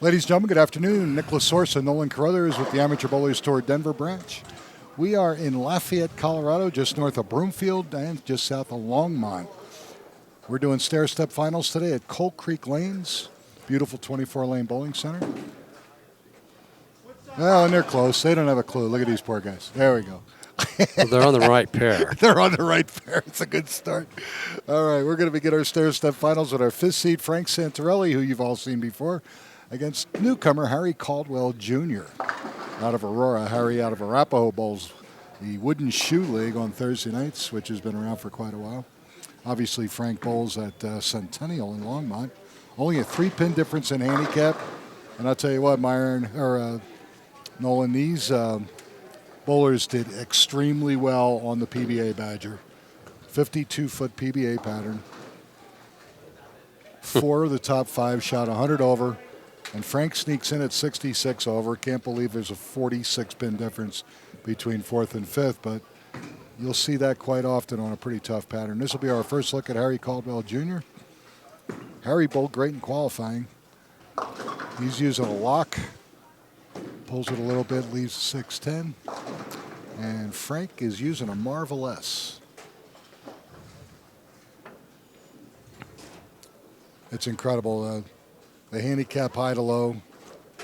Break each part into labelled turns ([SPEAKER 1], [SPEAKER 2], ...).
[SPEAKER 1] Ladies and gentlemen, good afternoon. Nicholas Source and Nolan Carruthers with the Amateur Bowlers Tour Denver branch. We are in Lafayette, Colorado, just north of Broomfield and just south of Longmont. We're doing stair-step finals today at Coal Creek Lanes, beautiful 24-lane bowling center. Well, and they're close. They don't have a clue. Look at these poor guys. There we go.
[SPEAKER 2] Well, they're on the right pair.
[SPEAKER 1] They're on the right pair. It's a good start. All right, we're going to begin our stair-step finals with our fifth seed, Frank Santorelli, who you've all seen before, against newcomer Harry Caldwell Jr. out of Aurora. Harry out of Arapahoe bowls the Wooden Shoe League on Thursday nights, which has been around for quite a while. Obviously, Frank bowls at Centennial in Longmont. Only a 3-pin difference in handicap. And I'll tell you what, Nolan, these bowlers did extremely well on the PBA Badger. 52-foot PBA pattern. 4 of the top 5 shot 100 over. And Frank sneaks in at 66 over. Can't believe there's a 46-pin difference between 4th and 5th, but you'll see that quite often on a pretty tough pattern. This will be our first look at Harry Caldwell Jr. Harry bowled great in qualifying. He's using a lock. Pulls it a little bit, leaves 6-10. And Frank is using a Marvelous. It's incredible. The handicap high to low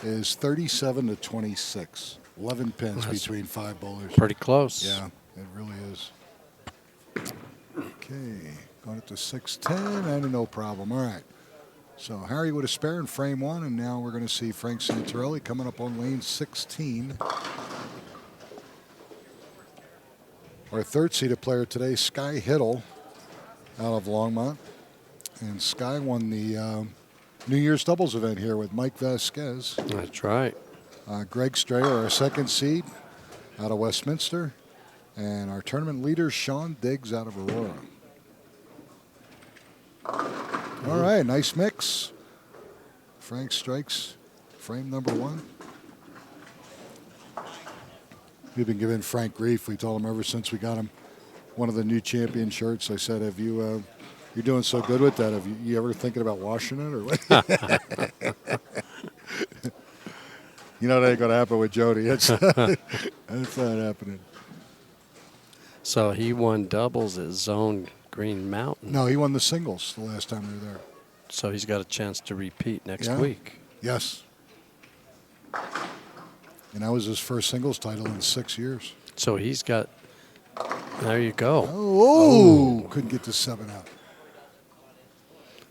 [SPEAKER 1] is 37 to 26. 11 pins between 5 bowlers.
[SPEAKER 2] Pretty close.
[SPEAKER 1] Yeah, it really is. Okay, going up to 6-10 and no problem. All right. So Harry with a spare in frame 1, and now we're going to see Frank Santorelli coming up on lane 16. Our third-seeded player today, Sky Hittle, out of Longmont. And Sky won the New Year's doubles event here with Mike Vasquez.
[SPEAKER 2] That's right.
[SPEAKER 1] Greg Strayer, our second seed, out of Westminster. And our tournament leader, Sean Diggs, out of Aurora. All right, nice mix. Frank strikes frame number 1. We've been giving Frank grief. We told him ever since we got him one of the new champion shirts. I said, "Have you? You're doing so good with that. Have you ever thinking about washing it or what?" You know that ain't gonna happen with Jody. That's not happening.
[SPEAKER 2] So he won doubles at Zone Green Mountain.
[SPEAKER 1] No, he won the singles the last time we were there.
[SPEAKER 2] So he's got a chance to repeat next week.
[SPEAKER 1] Yes. And that was his first singles title in 6 years.
[SPEAKER 2] So he's got. There you go.
[SPEAKER 1] Oh. Couldn't get the 7 out.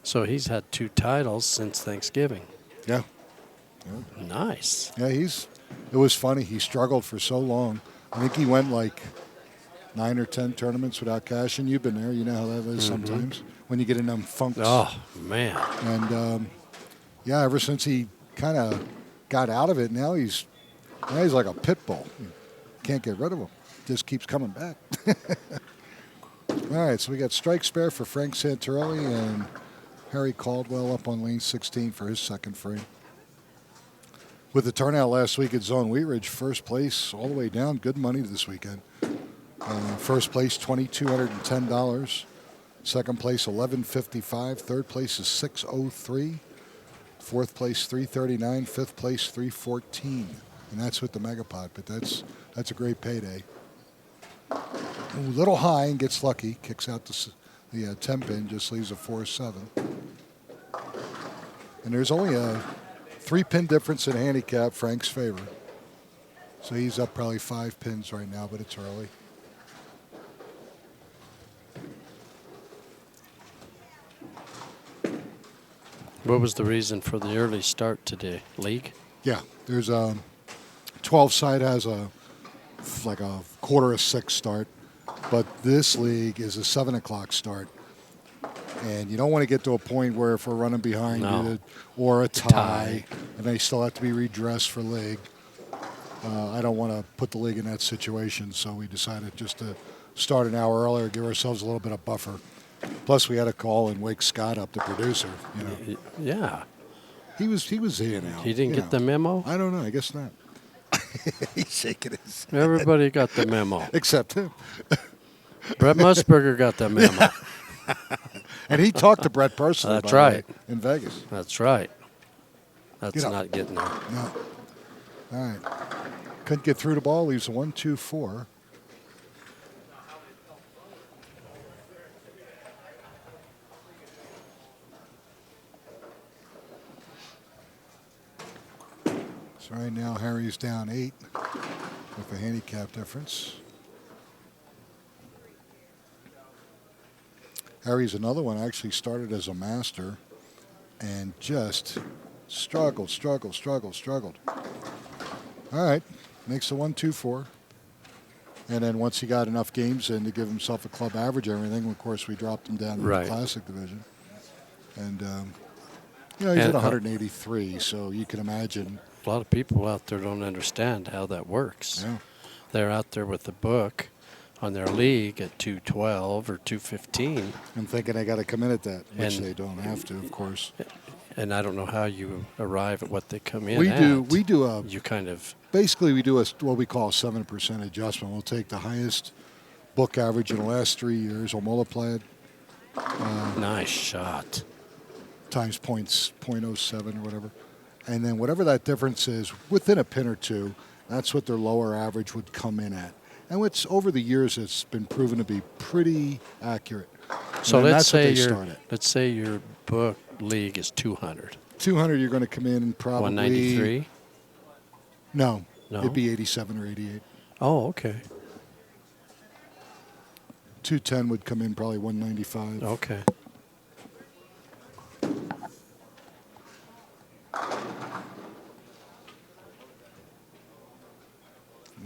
[SPEAKER 2] So he's had 2 titles since Thanksgiving.
[SPEAKER 1] Yeah.
[SPEAKER 2] Nice.
[SPEAKER 1] Yeah, it was funny. He struggled for so long. I think he went like 9 or 10 tournaments without cash, and you've been there. You know how that is sometimes when you get in them funks.
[SPEAKER 2] Oh, man.
[SPEAKER 1] And, ever since he kind of got out of it, now he's like a pit bull. You can't get rid of him. Just keeps coming back. All right, so we got strike spare for Frank Santorelli and Harry Caldwell up on lane 16 for his second frame. With the turnout last week at Zone Wheat Ridge, first place all the way down. Good money this weekend. First place, $2,210. Second place, $1,155. Third place is $603. Fourth place, $339. Fifth place, $314. And that's with the Megapod, but that's a great payday. A little high and gets lucky. Kicks out the 10-pin, just leaves a 4-7. And there's only a 3-pin difference in handicap, Frank's favor. So he's up probably 5 pins right now, but it's early.
[SPEAKER 2] What was the reason for the early start today? League?
[SPEAKER 1] Yeah, there's 12 side has like a 5:45 start, but this league is a 7 o'clock start. And you don't want to get to a point where if we're running behind you or a tie, and they still have to be redressed for league. I don't want to put the league in that situation, so we decided just to start an hour earlier, give ourselves a little bit of buffer. Plus, we had to call and wake Scott up, the producer. You know.
[SPEAKER 2] Yeah.
[SPEAKER 1] He was here now.
[SPEAKER 2] He didn't get the memo?
[SPEAKER 1] I don't know. I guess not. He's shaking his head.
[SPEAKER 2] Everybody got the memo.
[SPEAKER 1] Except him.
[SPEAKER 2] Brett Musburger got the memo.
[SPEAKER 1] And he talked to Brett personally.
[SPEAKER 2] That's right.
[SPEAKER 1] In Vegas.
[SPEAKER 2] That's right. That's
[SPEAKER 1] Get up.
[SPEAKER 2] not getting there.
[SPEAKER 1] No. All right. Couldn't get through the ball. Leaves a 1-2-4. So right now, Harry's down 8 with a handicap difference. Harry's another one actually started as a master and just struggled. All right, makes the 1-2-4. And then once he got enough games in to give himself a club average and everything, of course, we dropped him down to the Classic division. And, he's at 183, so you can imagine.
[SPEAKER 2] A lot of people out there don't understand how that works.
[SPEAKER 1] Yeah.
[SPEAKER 2] They're out there with the book on their league at 212 or 215.
[SPEAKER 1] And thinking they got to come in at that, which
[SPEAKER 2] And
[SPEAKER 1] they don't have to, of course.
[SPEAKER 2] And I don't know how you arrive at what they come in
[SPEAKER 1] We
[SPEAKER 2] at.
[SPEAKER 1] You kind of. Basically, we do what we call a 7% adjustment. We'll take the highest book average in the last 3 years. We'll multiply it.
[SPEAKER 2] Nice shot.
[SPEAKER 1] Times 0.07 or whatever. And then whatever that difference is, within a pin or two, that's what their lower average would come in at. And which over the years it's been proven to be pretty accurate.
[SPEAKER 2] So let's say your book league is 200.
[SPEAKER 1] 200, you're going to come in probably
[SPEAKER 2] 193.
[SPEAKER 1] No, it'd be 87 or 88.
[SPEAKER 2] Oh, okay.
[SPEAKER 1] 210 would come in probably 195.
[SPEAKER 2] Okay.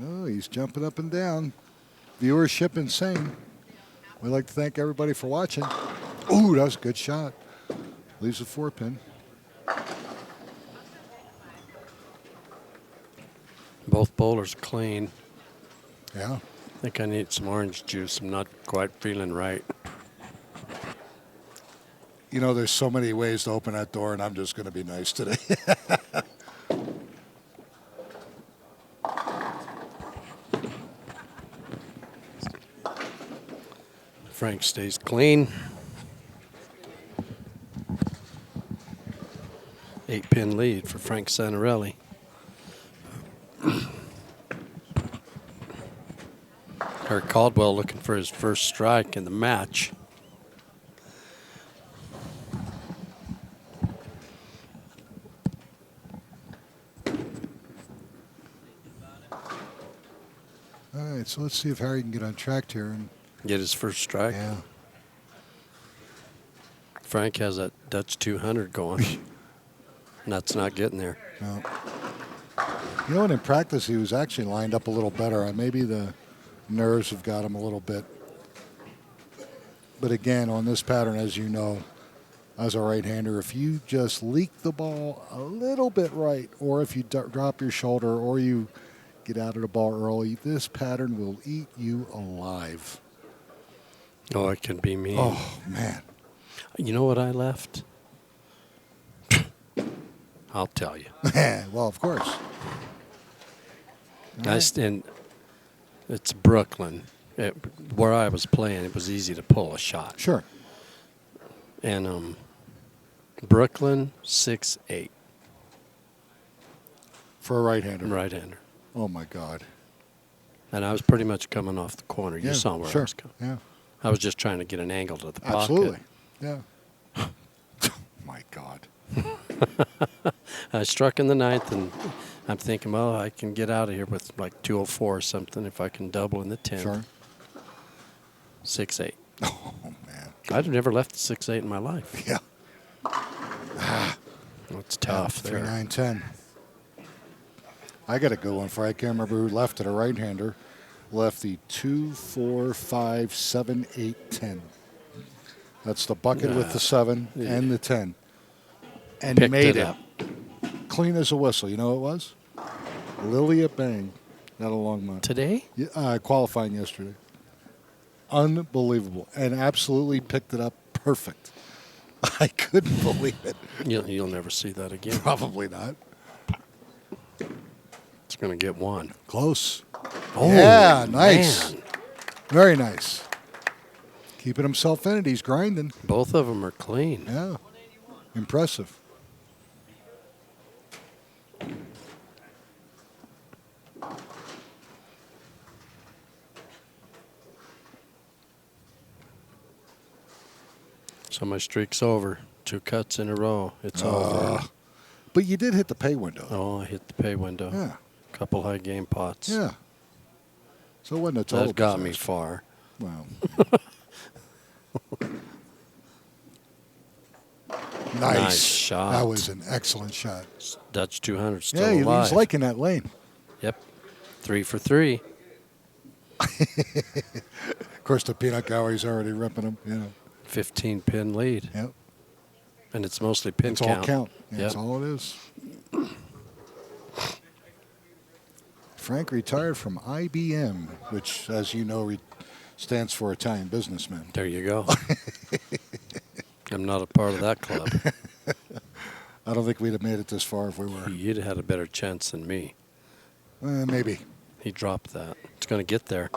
[SPEAKER 1] Oh, he's jumping up and down. Viewership insane. We'd like to thank everybody for watching. Ooh, that was a good shot. Leaves a 4-pin.
[SPEAKER 2] Both bowlers clean.
[SPEAKER 1] Yeah.
[SPEAKER 2] I think I need some orange juice. I'm not quite feeling right.
[SPEAKER 1] You know, there's so many ways to open that door, and I'm just going to be nice today.
[SPEAKER 2] Frank stays clean. 8-pin lead for Frank Santorelli. Eric Caldwell looking for his first strike in the match.
[SPEAKER 1] All right, so let's see if Harry can get on track here and
[SPEAKER 2] get his first strike.
[SPEAKER 1] Yeah.
[SPEAKER 2] Frank has that Dutch 200 going. And that's not getting there.
[SPEAKER 1] No. You know what? In practice, he was actually lined up a little better. Maybe the nerves have got him a little bit. But again, on this pattern, as you know, as a right-hander, if you just leak the ball a little bit right, or if you drop your shoulder, or you get out of the ball early, this pattern will eat you alive.
[SPEAKER 2] Oh, it can be mean.
[SPEAKER 1] Oh, man.
[SPEAKER 2] You know what I left? I'll tell you.
[SPEAKER 1] Well, of course.
[SPEAKER 2] And it's Brooklyn. Where I was playing, it was easy to pull a shot.
[SPEAKER 1] Sure.
[SPEAKER 2] And Brooklyn, 6'8".
[SPEAKER 1] For a right-hander?
[SPEAKER 2] Right-hander.
[SPEAKER 1] Oh, my God.
[SPEAKER 2] And I was pretty much coming off the corner. You saw where I was coming.
[SPEAKER 1] Yeah.
[SPEAKER 2] I was just trying to get an angle to the pocket.
[SPEAKER 1] Absolutely. Yeah. My God.
[SPEAKER 2] I struck in the ninth, and I'm thinking, well, I can get out of here with like 204 or something if I can double in the 10th.
[SPEAKER 1] Sure.
[SPEAKER 2] 6'8".
[SPEAKER 1] Oh, man.
[SPEAKER 2] I've never left the 6'8" in my life.
[SPEAKER 1] Yeah.
[SPEAKER 2] It's tough.
[SPEAKER 1] 3-9-10. I got a good one for I can't remember who left it. A right-hander left the 2, 4, 5, 7, 8, 10. That's the bucket with the 7 and the 10. And
[SPEAKER 2] Picked
[SPEAKER 1] made
[SPEAKER 2] it
[SPEAKER 1] it
[SPEAKER 2] up.
[SPEAKER 1] clean as a whistle. You know what it was? Lily at Bang. Not a long month.
[SPEAKER 2] Today?
[SPEAKER 1] Qualifying yesterday. Unbelievable. And absolutely picked it up perfect. I couldn't believe it.
[SPEAKER 2] You'll never see that again.
[SPEAKER 1] Probably not.
[SPEAKER 2] It's going to get one.
[SPEAKER 1] Close.
[SPEAKER 2] Oh,
[SPEAKER 1] yeah, nice.
[SPEAKER 2] Man.
[SPEAKER 1] Very nice. Keeping himself in it. He's grinding.
[SPEAKER 2] Both of them are clean.
[SPEAKER 1] Yeah. Impressive.
[SPEAKER 2] So my streak's over. 2 cuts in a row. It's over.
[SPEAKER 1] But you did hit the pay window.
[SPEAKER 2] Oh, I hit the pay window.
[SPEAKER 1] Yeah.
[SPEAKER 2] Couple high game pots.
[SPEAKER 1] Yeah. So it wasn't a total
[SPEAKER 2] That got me
[SPEAKER 1] disaster.
[SPEAKER 2] far.
[SPEAKER 1] Wow. Nice
[SPEAKER 2] shot.
[SPEAKER 1] That was an excellent shot.
[SPEAKER 2] Dutch 200 still
[SPEAKER 1] Yeah,
[SPEAKER 2] alive.
[SPEAKER 1] he's liking that lane.
[SPEAKER 2] Yep. 3 for 3.
[SPEAKER 1] Of course, the peanut gallery's already ripping him. Yeah.
[SPEAKER 2] 15 pin lead.
[SPEAKER 1] Yep.
[SPEAKER 2] And it's mostly pin
[SPEAKER 1] It's
[SPEAKER 2] count.
[SPEAKER 1] all count. Yeah,
[SPEAKER 2] Yep.
[SPEAKER 1] that's all it is. Frank retired from IBM, which, as you know, stands for Italian Businessman.
[SPEAKER 2] There you go. I'm not a part of that club.
[SPEAKER 1] I don't think we'd have made it this far if we were.
[SPEAKER 2] You'd have had a better chance than me.
[SPEAKER 1] Maybe.
[SPEAKER 2] He dropped that. It's going to get there.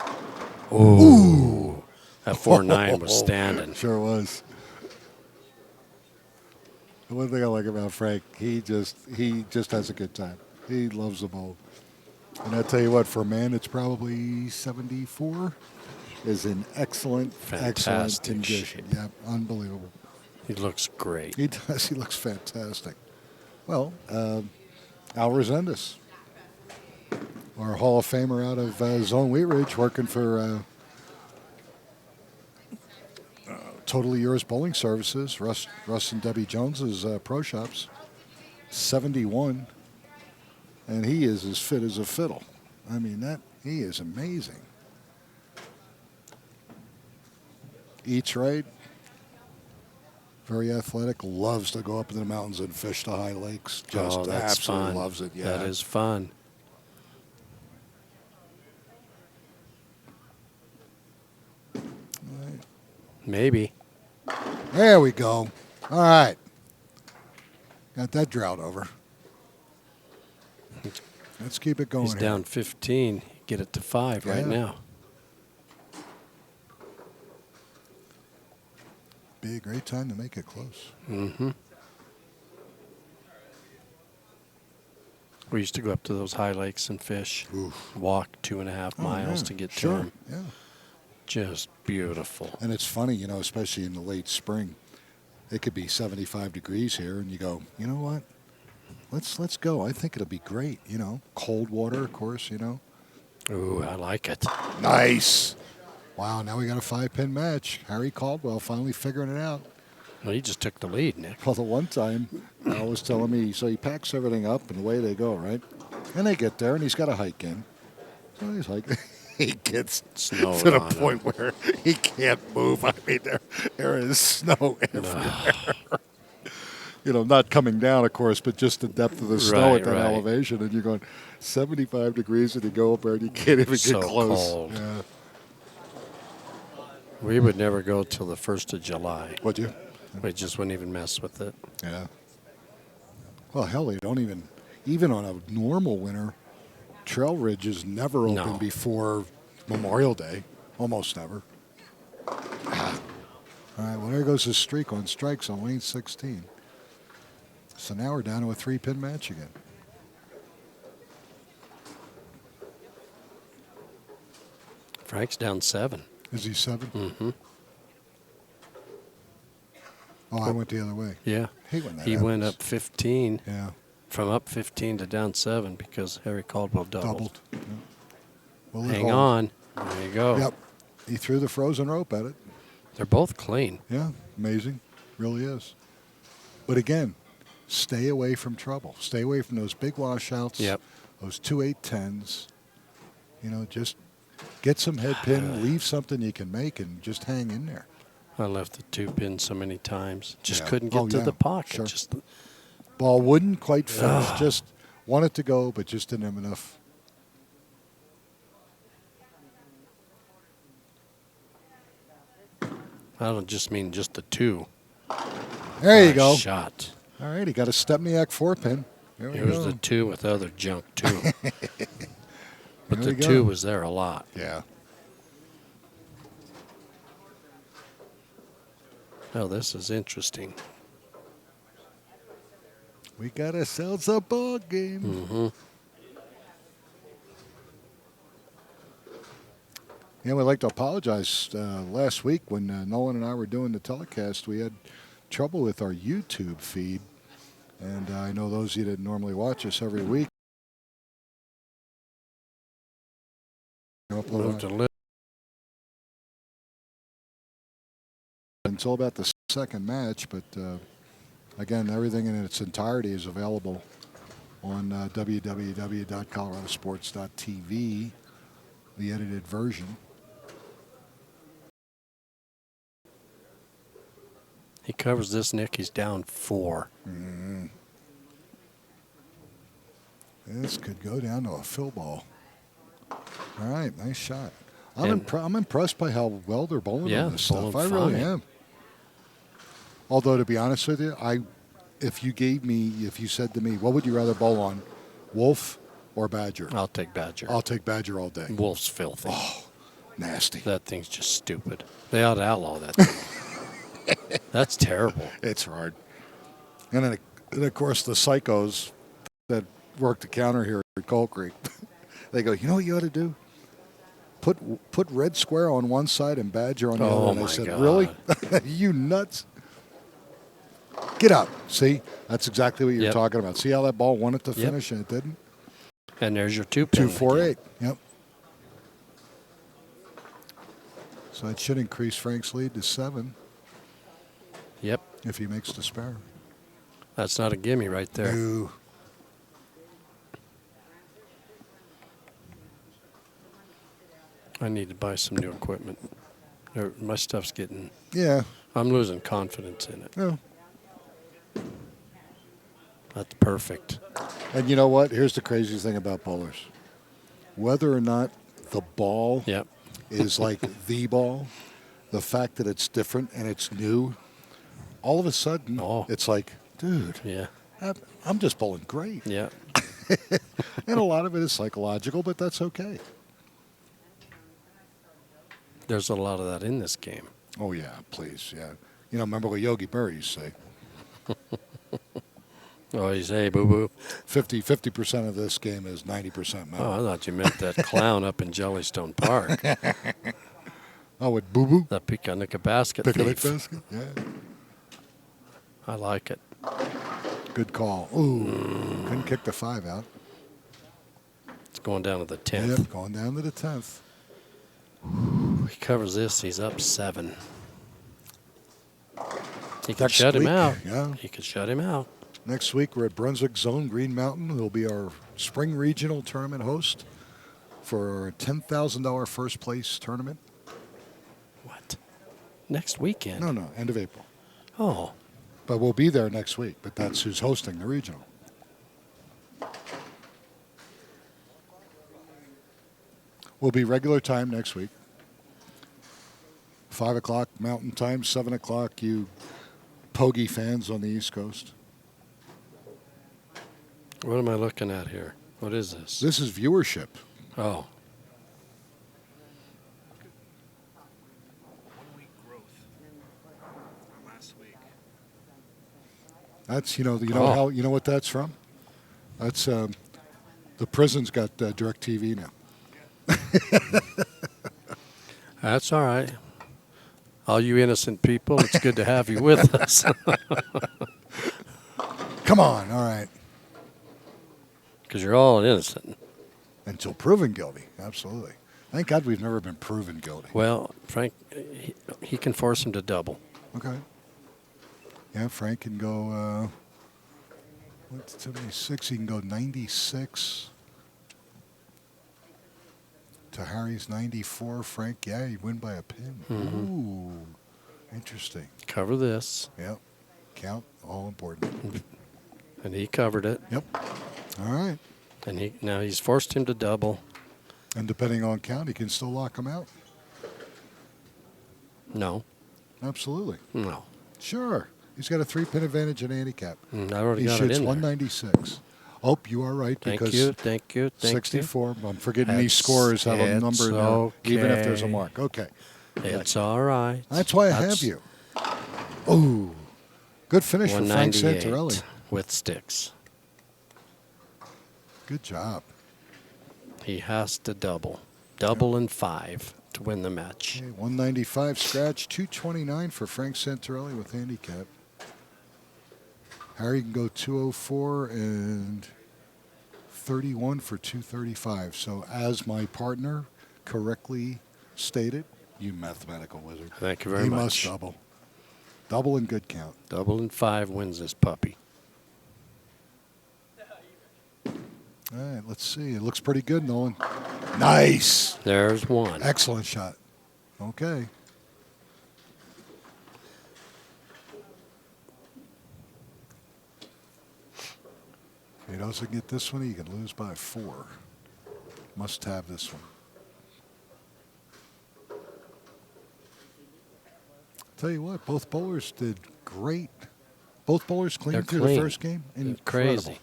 [SPEAKER 2] Ooh. That 4-9 was standing.
[SPEAKER 1] Sure was. The one thing I like about Frank, he just has a good time. He loves the bowl. And I tell you what, for a man that's probably 74, is in excellent condition.
[SPEAKER 2] Shape.
[SPEAKER 1] Yeah, unbelievable.
[SPEAKER 2] He looks great.
[SPEAKER 1] He does. He looks fantastic. Well, Al Resendez, our Hall of Famer out of Zone Wheat Ridge, working for Totally Yours Bowling Services, Russ and Debbie Jones's pro shops, 71, and he is as fit as a fiddle. I mean, he is amazing. Eats right, very athletic, loves to go up in the mountains and fish the high lakes. Just
[SPEAKER 2] that's
[SPEAKER 1] absolutely
[SPEAKER 2] fun.
[SPEAKER 1] loves it. Yeah,
[SPEAKER 2] That is fun. Maybe.
[SPEAKER 1] There we go. All right. Got that drought over. Let's keep it going.
[SPEAKER 2] He's down 15. Get it to 5 right now.
[SPEAKER 1] Be a great time to make it close.
[SPEAKER 2] Mm-hmm. We used to go up to those high lakes and fish.
[SPEAKER 1] Oof.
[SPEAKER 2] Walk 2.5 miles to get to them.
[SPEAKER 1] Yeah.
[SPEAKER 2] Just beautiful.
[SPEAKER 1] And it's funny, especially in the late spring. It could be 75 degrees here, and you go, you know what? Let's go. I think it'll be great. Cold water, of course.
[SPEAKER 2] Ooh, I like it.
[SPEAKER 1] Nice. Wow. Now we got a 5-pin match. Harry Caldwell finally figuring it out.
[SPEAKER 2] Well, he just took the lead, Nick.
[SPEAKER 1] Well, the one time, Al was telling me, so he packs everything up, and away they go, right? And they get there, and he's got to hike in. So he's hiking. He gets
[SPEAKER 2] Snowed
[SPEAKER 1] to the
[SPEAKER 2] on
[SPEAKER 1] point where he can't move. I mean, there is snow everywhere. Not coming down, of course, but just the depth of the snow at that elevation. And you're going 75 degrees, and you go up there, and you can't even
[SPEAKER 2] So
[SPEAKER 1] get close.
[SPEAKER 2] cold.
[SPEAKER 1] Yeah.
[SPEAKER 2] We would never go till the 1st of July.
[SPEAKER 1] Would you?
[SPEAKER 2] We just wouldn't even mess with it.
[SPEAKER 1] Yeah. Well, hell, you don't even on a normal winter, Trail Ridge is never open before Memorial Day. Almost never. All right, well, there goes his streak on strikes on lane 16. So now we're down to a 3-pin match again.
[SPEAKER 2] Frank's down 7.
[SPEAKER 1] Is he 7?
[SPEAKER 2] Mm-hmm.
[SPEAKER 1] Oh, I went the other way.
[SPEAKER 2] Yeah.
[SPEAKER 1] Hate when that
[SPEAKER 2] He went
[SPEAKER 1] happens.
[SPEAKER 2] up 15.
[SPEAKER 1] Yeah.
[SPEAKER 2] From up 15 to down 7 because Harry Caldwell doubled.
[SPEAKER 1] Yeah. Well,
[SPEAKER 2] Hang on. There you go.
[SPEAKER 1] Yep. He threw the frozen rope at it.
[SPEAKER 2] They're both clean.
[SPEAKER 1] Yeah, amazing. Really is. But again, stay away from trouble. Stay away from those big washouts.
[SPEAKER 2] Yep.
[SPEAKER 1] Those 2-8-10s. Just get some head pin, leave something you can make, and just hang in there.
[SPEAKER 2] I left the 2-pin so many times. Just
[SPEAKER 1] Yeah.
[SPEAKER 2] couldn't get to the pocket.
[SPEAKER 1] Sure.
[SPEAKER 2] Just
[SPEAKER 1] Ball wouldn't quite finish. Just wanted to go, but just didn't have enough.
[SPEAKER 2] I don't just mean just the 2.
[SPEAKER 1] There you
[SPEAKER 2] Nice
[SPEAKER 1] go.
[SPEAKER 2] Shot.
[SPEAKER 1] All right, he got a Stepniak 4-pin. There we
[SPEAKER 2] Here's
[SPEAKER 1] go.
[SPEAKER 2] the 2 with other junk too. But
[SPEAKER 1] There
[SPEAKER 2] the
[SPEAKER 1] we go.
[SPEAKER 2] 2 was there a lot.
[SPEAKER 1] Yeah.
[SPEAKER 2] Oh, this is interesting.
[SPEAKER 1] We got ourselves a ball game.
[SPEAKER 2] Mm-hmm.
[SPEAKER 1] Yeah, we'd like to apologize. Last week when Nolan and I were doing the telecast, we had trouble with our YouTube feed. And I know those of you that normally watch us every week. It's all about the second match, but again, everything in its entirety is available on www.ColoradoSports.TV, the edited version.
[SPEAKER 2] He covers this, Nick. He's down 4.
[SPEAKER 1] Mm-hmm. This could go down to a fill ball. All right, nice shot. I'm impressed by how well they're bowling on this stuff. I really am. Although, to be honest with you, if you said to me, what would you rather bowl on, Wolf or Badger?
[SPEAKER 2] I'll take Badger.
[SPEAKER 1] I'll take Badger all day.
[SPEAKER 2] Wolf's filthy.
[SPEAKER 1] Oh, nasty.
[SPEAKER 2] That thing's just stupid. They ought to outlaw that thing. That's terrible.
[SPEAKER 1] It's hard. And then, of course, the psychos that work the counter here at Coal Creek, they go, you know what you ought to do? Put Red Square on one side and Badger on the other. And I said, God. Really? You nuts? Get up. See? That's exactly what you're talking about. See how that ball wanted to finish and it didn't?
[SPEAKER 2] And there's your 2 pin.
[SPEAKER 1] 2-4-8. Yep. So that should increase Frank's lead to 7.
[SPEAKER 2] Yep.
[SPEAKER 1] If he makes the spare.
[SPEAKER 2] That's not a gimme right there.
[SPEAKER 1] No.
[SPEAKER 2] I need to buy some new equipment. My stuff's getting...
[SPEAKER 1] Yeah.
[SPEAKER 2] I'm losing confidence in it.
[SPEAKER 1] Yeah.
[SPEAKER 2] That's perfect.
[SPEAKER 1] And you know what? Here's the craziest thing about bowlers. Whether or not the ball is like the ball, the fact that it's different and it's new, all of a sudden it's like, dude, I'm just bowling great.
[SPEAKER 2] Yeah.
[SPEAKER 1] And a lot of it is psychological, but that's okay.
[SPEAKER 2] There's a lot of that in this game.
[SPEAKER 1] Oh, yeah, please, yeah. You know, remember what Yogi Berra used to say?
[SPEAKER 2] Oh, you say, boo-boo.
[SPEAKER 1] 50% of this game is 90% metal.
[SPEAKER 2] Oh, I thought you meant that clown up in Jellystone Park.
[SPEAKER 1] Oh, with boo-boo?
[SPEAKER 2] The picnic basket thief.
[SPEAKER 1] Picnic basket, yeah.
[SPEAKER 2] I like it.
[SPEAKER 1] Good call. Ooh, couldn't kick the 5 out.
[SPEAKER 2] It's going down to the 10th.
[SPEAKER 1] Yep, going down to the 10th.
[SPEAKER 2] He covers this. He's up 7. He can shut him out.
[SPEAKER 1] Yeah.
[SPEAKER 2] He could shut him out.
[SPEAKER 1] Next week, we're at Brunswick Zone, Green Mountain. It'll be our spring regional tournament host for a $10,000 first place tournament.
[SPEAKER 2] What? Next weekend?
[SPEAKER 1] No, end of April.
[SPEAKER 2] Oh.
[SPEAKER 1] But we'll be there next week, but that's who's hosting the regional. We'll be regular time next week. 5 o'clock Mountain Time, 7 o'clock, you Pogey fans on the East Coast.
[SPEAKER 2] What am I looking at here? What is this?
[SPEAKER 1] This is viewership.
[SPEAKER 2] Oh.
[SPEAKER 3] 1 week growth from last week.
[SPEAKER 1] That's, you know what that's from? That's, the prison's got DirecTV now.
[SPEAKER 2] That's all right. All you innocent people, it's good to have you with us.
[SPEAKER 1] Come on, all right.
[SPEAKER 2] Because you're all innocent.
[SPEAKER 1] Until proven guilty, absolutely. Thank God we've never been proven guilty.
[SPEAKER 2] Well, Frank, he can force him to double.
[SPEAKER 1] Okay. Yeah, Frank can go, 76, he can go 96. To Harry's 94, Frank, yeah, you win by a pin.
[SPEAKER 2] Mm-hmm.
[SPEAKER 1] Ooh, interesting.
[SPEAKER 2] Cover this.
[SPEAKER 1] Yep. Count, all important.
[SPEAKER 2] And he covered it.
[SPEAKER 1] Yep. All right.
[SPEAKER 2] And now he's forced him to double.
[SPEAKER 1] And depending on count, he can still lock him out.
[SPEAKER 2] No.
[SPEAKER 1] Absolutely.
[SPEAKER 2] No.
[SPEAKER 1] Sure. He's got a 3-pin advantage in handicap.
[SPEAKER 2] I already
[SPEAKER 1] he
[SPEAKER 2] got it
[SPEAKER 1] shoots
[SPEAKER 2] in
[SPEAKER 1] 196. Oh, you are right.
[SPEAKER 2] Thank
[SPEAKER 1] because
[SPEAKER 2] you, thank you.
[SPEAKER 1] 64. I'm forgetting these scores have a number in there, even if there's a mark. Okay.
[SPEAKER 2] It's all right.
[SPEAKER 1] That's why I have you. Oh, good finish for Frank Santorelli.
[SPEAKER 2] With sticks.
[SPEAKER 1] Good job.
[SPEAKER 2] He has to double. Double and 5. to win the match.
[SPEAKER 1] Okay, 195 scratch, 229 for Frank Santorelli with handicap. Harry can go 204 and 31 for 235. So as my partner correctly stated, you mathematical wizard.
[SPEAKER 2] Thank you very
[SPEAKER 1] he
[SPEAKER 2] much.
[SPEAKER 1] He must double. Double and good count.
[SPEAKER 2] Double and 5 wins this puppy.
[SPEAKER 1] All right, let's see. It looks pretty good, Nolan. Nice.
[SPEAKER 2] There's one.
[SPEAKER 1] Excellent shot. Okay. If he doesn't get this one, he can lose by 4. Must have this one. Tell you what, both bowlers did great. Both bowlers clean
[SPEAKER 2] They're
[SPEAKER 1] through
[SPEAKER 2] clean.
[SPEAKER 1] the first game. Incredible.
[SPEAKER 2] Crazy.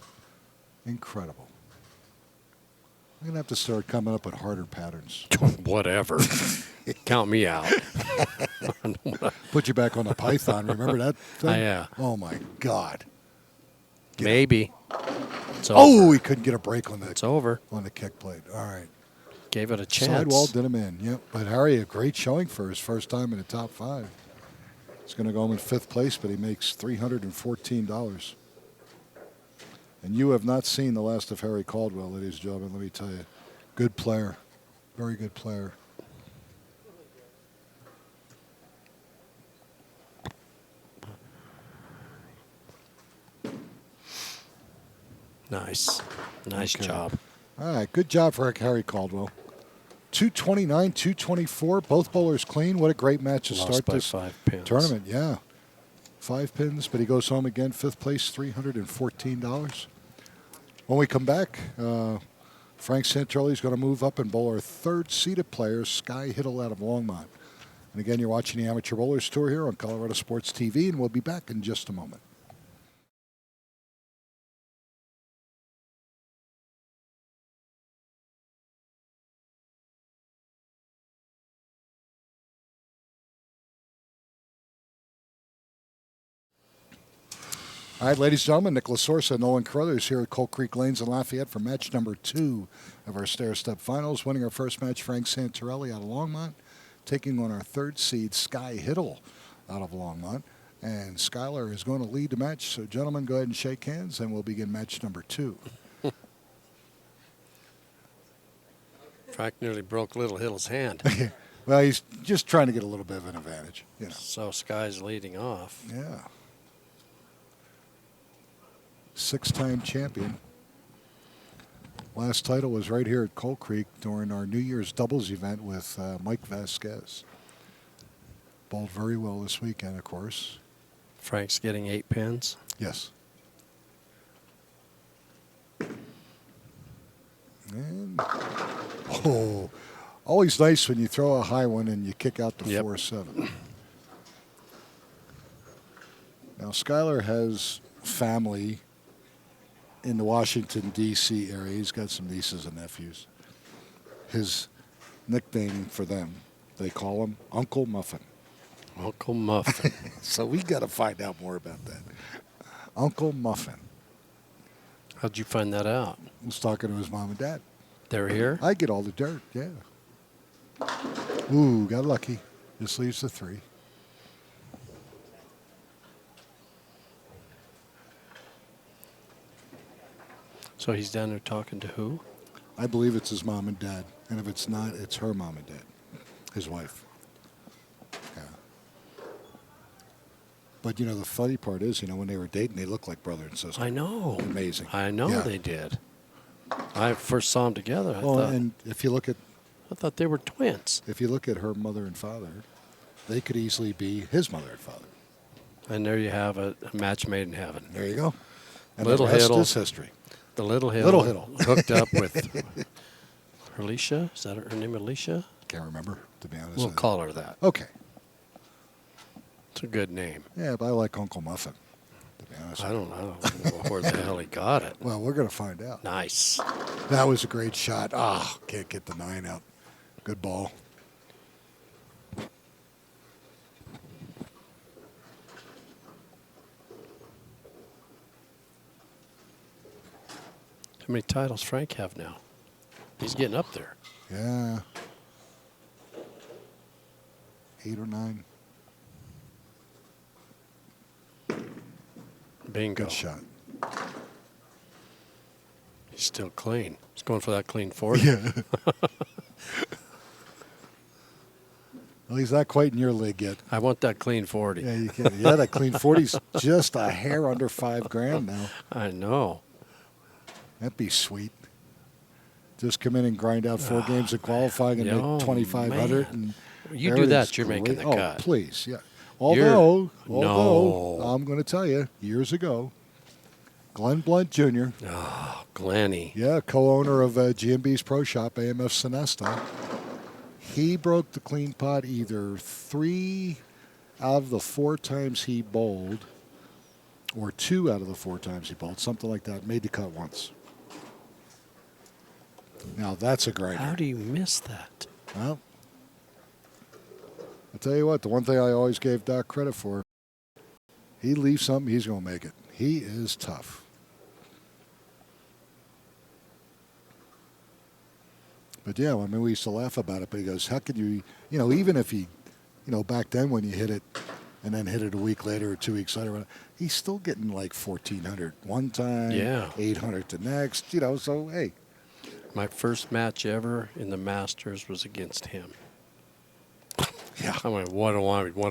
[SPEAKER 1] Incredible. I'm going to have to start coming up with harder patterns.
[SPEAKER 2] Whatever. Count me out.
[SPEAKER 1] Put you back on the Python. Remember that thing?
[SPEAKER 2] Yeah.
[SPEAKER 1] Oh, my God.
[SPEAKER 2] Maybe. It's over.
[SPEAKER 1] Oh, he couldn't get a break on
[SPEAKER 2] It's
[SPEAKER 1] the
[SPEAKER 2] over.
[SPEAKER 1] kick plate. All right.
[SPEAKER 2] Gave it a chance.
[SPEAKER 1] Sidewall did him in. Yep. But Harry, a great showing for his first time in the top 5. He's going to go home in 5th place, but he makes $314. And you have not seen the last of Harry Caldwell, ladies and gentlemen. Let me tell you, good player, very good player.
[SPEAKER 2] Nice. Nice job.
[SPEAKER 1] All right, good job for Harry Caldwell. 229, 224, both bowlers clean. What a great match to
[SPEAKER 2] Lost
[SPEAKER 1] start
[SPEAKER 2] by
[SPEAKER 1] this
[SPEAKER 2] 5 pins.
[SPEAKER 1] tournament. Yeah, 5 pins, but he goes home again, 5th place, $314. When we come back, Frank Santorelli is going to move up and bowl our 3rd seeded player, Sky Hittle out of Longmont. And again, you're watching the Amateur Bowlers Tour here on Colorado Sports TV, and we'll be back in just a moment. All right, ladies and gentlemen, Nicholas Sorsa and Nolan Carruthers here at Coal Creek Lanes in Lafayette for match number 2 of our stair-step finals. Winning our first match, Frank Santorelli out of Longmont, taking on our 3rd seed, Sky Hittle out of Longmont. And Skylar is going to lead the match. So, gentlemen, go ahead and shake hands, and we'll begin match number 2.
[SPEAKER 2] Frank nearly broke Little Hittle's hand.
[SPEAKER 1] Well, he's just trying to get a little bit of an advantage. You know.
[SPEAKER 2] So Sky's leading off.
[SPEAKER 1] Yeah. 6-time champion. Last title was right here at Coal Creek during our New Year's doubles event with Mike Vasquez. Bowled very well this weekend, of course.
[SPEAKER 2] Frank's getting 8 pins.
[SPEAKER 1] Yes. And, oh, always nice when you throw a high one and you kick out the 4-7. Now, Skylar has family in the Washington, D.C. area. He's got some nieces and nephews. His nickname for them, they call him Uncle Muffin.
[SPEAKER 2] Uncle Muffin.
[SPEAKER 1] So we got to find out more about that. Uncle Muffin.
[SPEAKER 2] How'd you find that out?
[SPEAKER 1] I was talking to his mom and dad.
[SPEAKER 2] They're here?
[SPEAKER 1] I get all the dirt, yeah. Ooh, got lucky. This leaves the 3.
[SPEAKER 2] So he's down there talking to who?
[SPEAKER 1] I believe it's his mom and dad. And if it's not, it's her mom and dad, his wife. Yeah. But, you know, the funny part is, you know, when they were dating, they looked like brother and sister.
[SPEAKER 2] I know.
[SPEAKER 1] Amazing.
[SPEAKER 2] I know
[SPEAKER 1] Yeah.
[SPEAKER 2] they did. I first saw them together.
[SPEAKER 1] Well, and if you look at
[SPEAKER 2] I thought they were twins.
[SPEAKER 1] If you look at her mother and father, they could easily be his mother and father.
[SPEAKER 2] And there you have a match made in heaven.
[SPEAKER 1] There you go. And
[SPEAKER 2] Little
[SPEAKER 1] the rest
[SPEAKER 2] Hittle.
[SPEAKER 1] is history.
[SPEAKER 2] The Little Hittle.
[SPEAKER 1] Little Hittle.
[SPEAKER 2] Hooked up with Alicia. Is that her name, Alicia?
[SPEAKER 1] Can't remember, to be honest.
[SPEAKER 2] We'll call her that.
[SPEAKER 1] Okay.
[SPEAKER 2] It's a good name.
[SPEAKER 1] Yeah, but I like Uncle Muffin, to be honest.
[SPEAKER 2] I don't know where the hell he got it.
[SPEAKER 1] Well, we're going to find out.
[SPEAKER 2] Nice.
[SPEAKER 1] That was a great shot. Ah, can't get the 9 out. Good ball.
[SPEAKER 2] How many titles Frank have now? He's getting up there.
[SPEAKER 1] Yeah. 8 or 9.
[SPEAKER 2] Bingo.
[SPEAKER 1] Good shot.
[SPEAKER 2] He's still clean. He's going for that clean 40.
[SPEAKER 1] Yeah. Well, he's not quite in your league yet.
[SPEAKER 2] I want that clean 40.
[SPEAKER 1] Yeah, you can. Yeah, that clean 40's just a hair under $5,000 now.
[SPEAKER 2] I know.
[SPEAKER 1] That'd be sweet. Just come in and grind out 4 games of qualifying and
[SPEAKER 2] Yeah,
[SPEAKER 1] make 2,500.
[SPEAKER 2] man.
[SPEAKER 1] And
[SPEAKER 2] You do that,
[SPEAKER 1] everything's
[SPEAKER 2] you're making the
[SPEAKER 1] great.
[SPEAKER 2] cut.
[SPEAKER 1] Oh, please, yeah. Although,
[SPEAKER 2] No.
[SPEAKER 1] I'm going to tell you, years ago, Glenn Blunt Jr.,
[SPEAKER 2] Oh, Glenny.
[SPEAKER 1] yeah, co-owner of GMB's Pro Shop, AMF Sonesta, he broke the clean pot either 3 out of the 4 times he bowled, or 2 out of the 4 times he bowled, something like that. Made the cut once. Now that's a grinder.
[SPEAKER 2] How do you miss that?
[SPEAKER 1] Well, I'll tell you what, the one thing I always gave Doc credit for, he leaves something, he's going to make it. He is tough. But yeah, I mean, we used to laugh about it, but he goes, how could you, even if he, back then when you hit it and then hit it a week later or 2 weeks later, he's still getting like 1,400 one time,
[SPEAKER 2] Yeah.
[SPEAKER 1] 800 the next, so hey.
[SPEAKER 2] My first match ever in the Masters was against him.
[SPEAKER 1] Yeah.
[SPEAKER 2] I'm like, what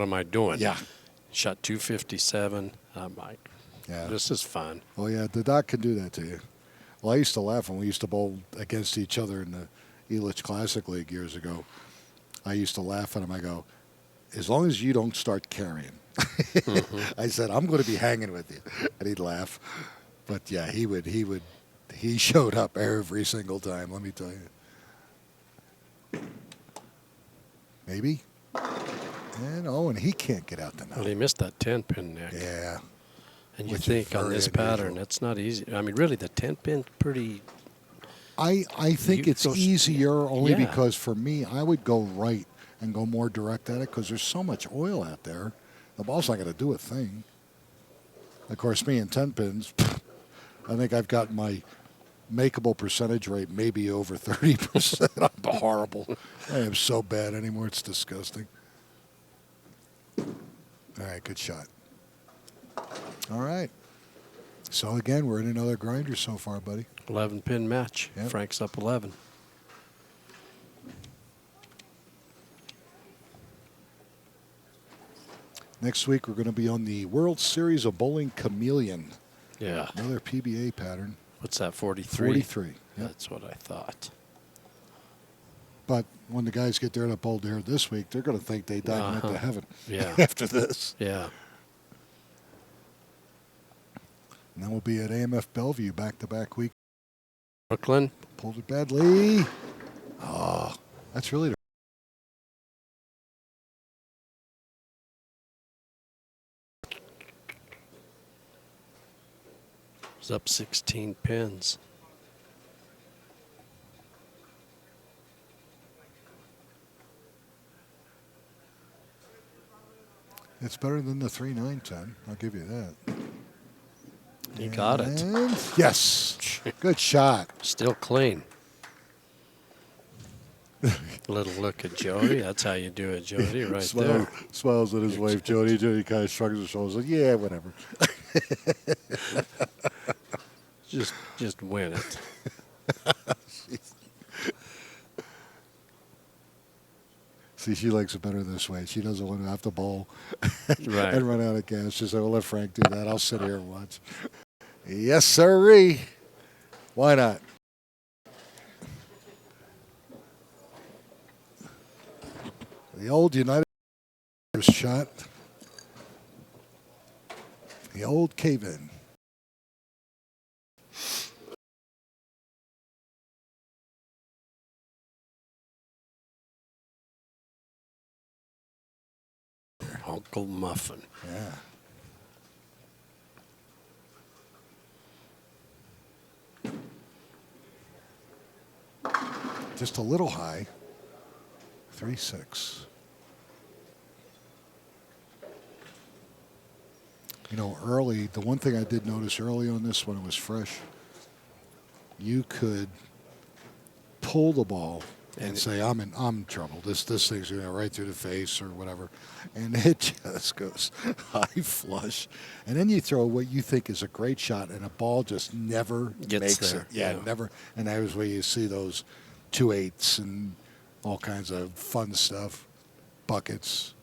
[SPEAKER 2] am I doing?
[SPEAKER 1] Yeah.
[SPEAKER 2] Shot 257. I'm like,
[SPEAKER 1] Yeah.
[SPEAKER 2] this is fun.
[SPEAKER 1] Oh, yeah, the Doc can do that to you. Well, I used to laugh when we used to bowl against each other in the Elitch Classic League years ago. I used to laugh at him. I go, as long as you don't start carrying. I said, I'm going to be hanging with you. And he'd laugh. But, yeah, he showed up every single time, let me tell you. Maybe. And he can't get out the
[SPEAKER 2] Well,
[SPEAKER 1] nut.
[SPEAKER 2] he missed that 10-pin, Nick.
[SPEAKER 1] Yeah.
[SPEAKER 2] And you
[SPEAKER 1] Which is
[SPEAKER 2] think on
[SPEAKER 1] very
[SPEAKER 2] this
[SPEAKER 1] unusual.
[SPEAKER 2] pattern, it's not easy. I mean, really, the 10-pin's pretty.
[SPEAKER 1] I think
[SPEAKER 2] You
[SPEAKER 1] it's
[SPEAKER 2] go-
[SPEAKER 1] easier only
[SPEAKER 2] Yeah.
[SPEAKER 1] because for me, I would go right and go more direct at it because there's so much oil out there. The ball's not going to do a thing. Of course, me and 10 pins, I think I've got my makeable percentage rate maybe over 30%. I'm horrible. I am so bad anymore. It's disgusting. All right, good shot. All right. So, again, we're in another grinder so far, buddy.
[SPEAKER 2] 11-pin match.
[SPEAKER 1] Yep.
[SPEAKER 2] Frank's up 11.
[SPEAKER 1] Next week, we're going to be on the World Series of Bowling Chameleon.
[SPEAKER 2] Yeah.
[SPEAKER 1] Another PBA pattern.
[SPEAKER 2] What's that, 43?
[SPEAKER 1] 43. Yep.
[SPEAKER 2] That's what I thought.
[SPEAKER 1] But when the guys get there to bowl there this week, they're going to think they died and went to heaven
[SPEAKER 2] Yeah.
[SPEAKER 1] after this.
[SPEAKER 2] Yeah.
[SPEAKER 1] And then we'll be at AMF Bellevue back-to-back week.
[SPEAKER 2] Brooklyn.
[SPEAKER 1] Pulled it badly. Oh, that's really...
[SPEAKER 2] It's up 16 pins.
[SPEAKER 1] It's better than the 3-9-10. I'll give you that.
[SPEAKER 2] He got it.
[SPEAKER 1] And yes. Good shot.
[SPEAKER 2] Still clean. Little look at Jody. That's how you do it, Jody, right there.
[SPEAKER 1] Smiles at his wife, Jody. Jody kind of shrugs his shoulders. Like, yeah, whatever.
[SPEAKER 2] Just win it.
[SPEAKER 1] See, she likes it better this way. She doesn't want to have to bowl
[SPEAKER 2] Right.
[SPEAKER 1] and run out of gas. She said, well, let Frank do that. I'll sit here and watch. Yes, sirree. Why not? The old United shot. The old cave-in.
[SPEAKER 2] Uncle Muffin.
[SPEAKER 1] Yeah. Just a little high. 3-6. Early, the one thing I did notice early on this when it was fresh, you could pull the ball and say, I'm in trouble. This thing's going to go right through the face or whatever. And it just goes high flush. And then you throw what you think is a great shot, and a ball just never
[SPEAKER 2] Gets
[SPEAKER 1] makes
[SPEAKER 2] there.
[SPEAKER 1] it. Yeah, never. And that was where you see those 2/8s and all kinds of fun stuff. Buckets.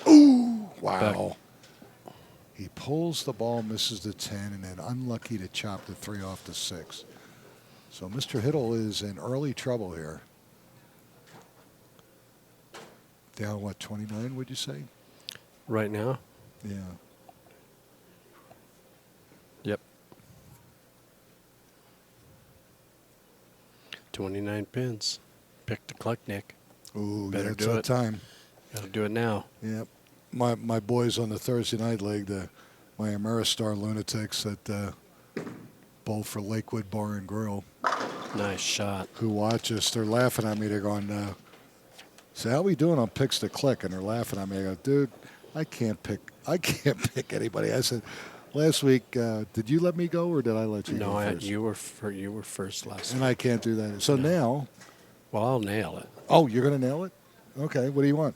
[SPEAKER 1] Ooh, wow. He pulls the ball, misses the 10, and then unlucky to chop the 3 off the 6. So Mr. Hittle is in early trouble here. Down, what, 29, would you say?
[SPEAKER 2] Right now?
[SPEAKER 1] Yeah.
[SPEAKER 2] Yep. 29 pins. Pick the cluck, Nick.
[SPEAKER 1] Ooh,
[SPEAKER 2] Better
[SPEAKER 1] yeah, it's
[SPEAKER 2] do
[SPEAKER 1] that
[SPEAKER 2] it.
[SPEAKER 1] time.
[SPEAKER 2] Got to do it now.
[SPEAKER 1] Yep. My boys on the Thursday night league, my Ameristar lunatics at bowl for Lakewood Bar and Grill,
[SPEAKER 2] Nice shot.
[SPEAKER 1] who watch us, they're laughing at me. They're going, so how we doing on picks to click? And they're laughing at me. I go, dude, I can't pick anybody. I said, last week, did you let me go or did I let you go first?
[SPEAKER 2] You were first last
[SPEAKER 1] And
[SPEAKER 2] week.
[SPEAKER 1] I can't do that. So now,
[SPEAKER 2] Well, I'll nail it.
[SPEAKER 1] oh, you're going to nail it? Okay, what do you want?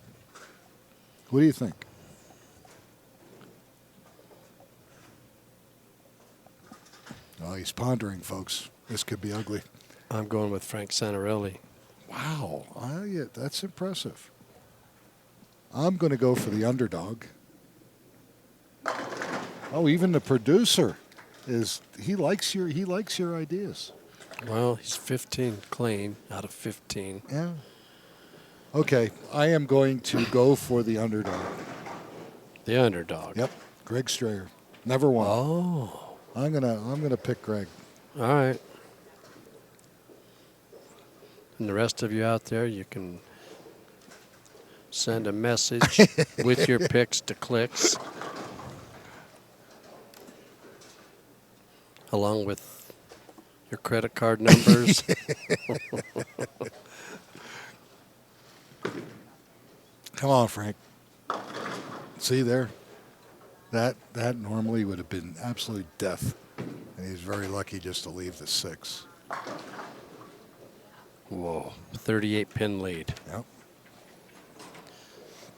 [SPEAKER 1] What do you think? Oh, he's pondering, folks. This could be ugly.
[SPEAKER 2] I'm going with Frank Santorelli.
[SPEAKER 1] Wow, yeah, that's impressive. I'm going to go for the underdog. Oh, even the producer he likes your ideas.
[SPEAKER 2] Well, he's 15 clean out of 15.
[SPEAKER 1] Yeah. Okay, I am going to go for the underdog.
[SPEAKER 2] The underdog.
[SPEAKER 1] Yep, Greg Strayer. Never won.
[SPEAKER 2] Oh.
[SPEAKER 1] I'm gonna pick Greg.
[SPEAKER 2] All right. And the rest of you out there, you can send a message with your picks to Clicks, along with your credit card numbers.
[SPEAKER 1] Come on, Frank. See there? That normally would have been absolute death. And he's very lucky just to leave the 6.
[SPEAKER 2] Whoa. 38 pin lead.
[SPEAKER 1] Yep.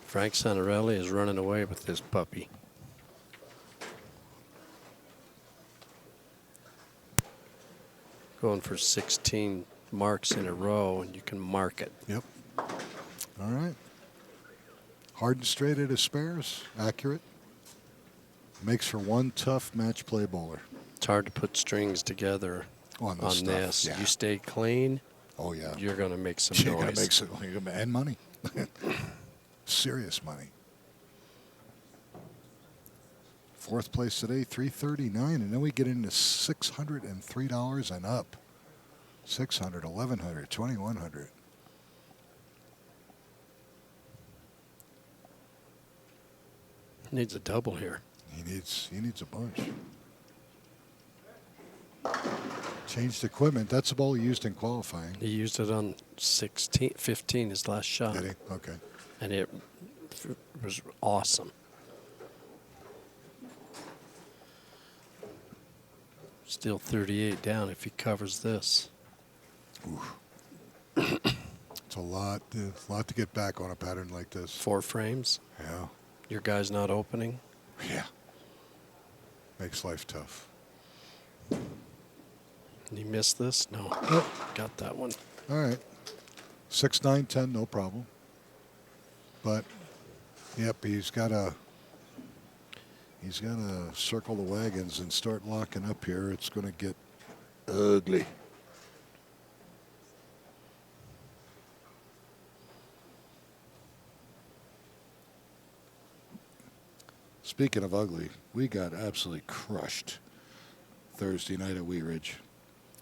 [SPEAKER 2] Frank Santorelli is running away with this puppy. Going for 16 marks in a row, and you can mark it.
[SPEAKER 1] Yep. All right. Hard and straight at his spares. Accurate. Makes for one tough match play bowler.
[SPEAKER 2] It's hard to put strings together
[SPEAKER 1] On
[SPEAKER 2] on
[SPEAKER 1] this
[SPEAKER 2] this.
[SPEAKER 1] stuff, yeah.
[SPEAKER 2] You stay clean,
[SPEAKER 1] Oh, yeah.
[SPEAKER 2] you're going to make some
[SPEAKER 1] You're gonna
[SPEAKER 2] noise.
[SPEAKER 1] make some, and money. Serious money. 4th place today, $339, and then we get into $603 and up. $600, $1,100, $2,100.
[SPEAKER 2] Needs a double here.
[SPEAKER 1] He needs a bunch. Changed equipment. That's the ball he used in qualifying.
[SPEAKER 2] He used it on 15, his last shot.
[SPEAKER 1] Did he? Okay.
[SPEAKER 2] And it was awesome. Still 38 down if he covers this.
[SPEAKER 1] It's a lot to get back on a pattern like this.
[SPEAKER 2] 4 frames.
[SPEAKER 1] Yeah.
[SPEAKER 2] Your guy's not opening.
[SPEAKER 1] Yeah. Makes life tough.
[SPEAKER 2] He missed this? No.
[SPEAKER 1] Yep.
[SPEAKER 2] Got that one.
[SPEAKER 1] All right. 6, 9, 10, no problem. But, yep, he's got to circle the wagons and start locking up here. It's going to get ugly. Speaking of ugly, we got absolutely crushed Thursday night at Wheat Ridge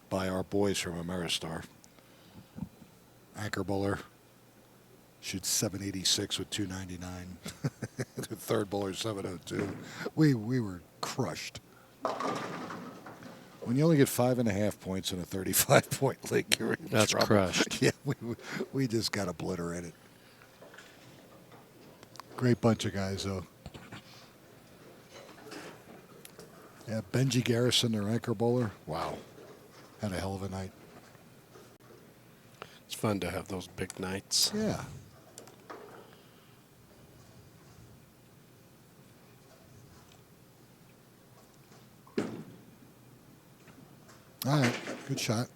[SPEAKER 1] by our boys from Ameristar. Anchor bowler shoots 786 with 299. The third bowler 702. We were crushed. When you only get 5.5 points in a 35-point league, you're in
[SPEAKER 2] That's
[SPEAKER 1] trouble.
[SPEAKER 2] crushed.
[SPEAKER 1] Yeah, we just got obliterated. Great bunch of guys, though. Yeah, Benji Garrison, their anchor bowler. Wow. Had a hell of a night.
[SPEAKER 2] fun to have those big nights.
[SPEAKER 1] Yeah. All right, good shot.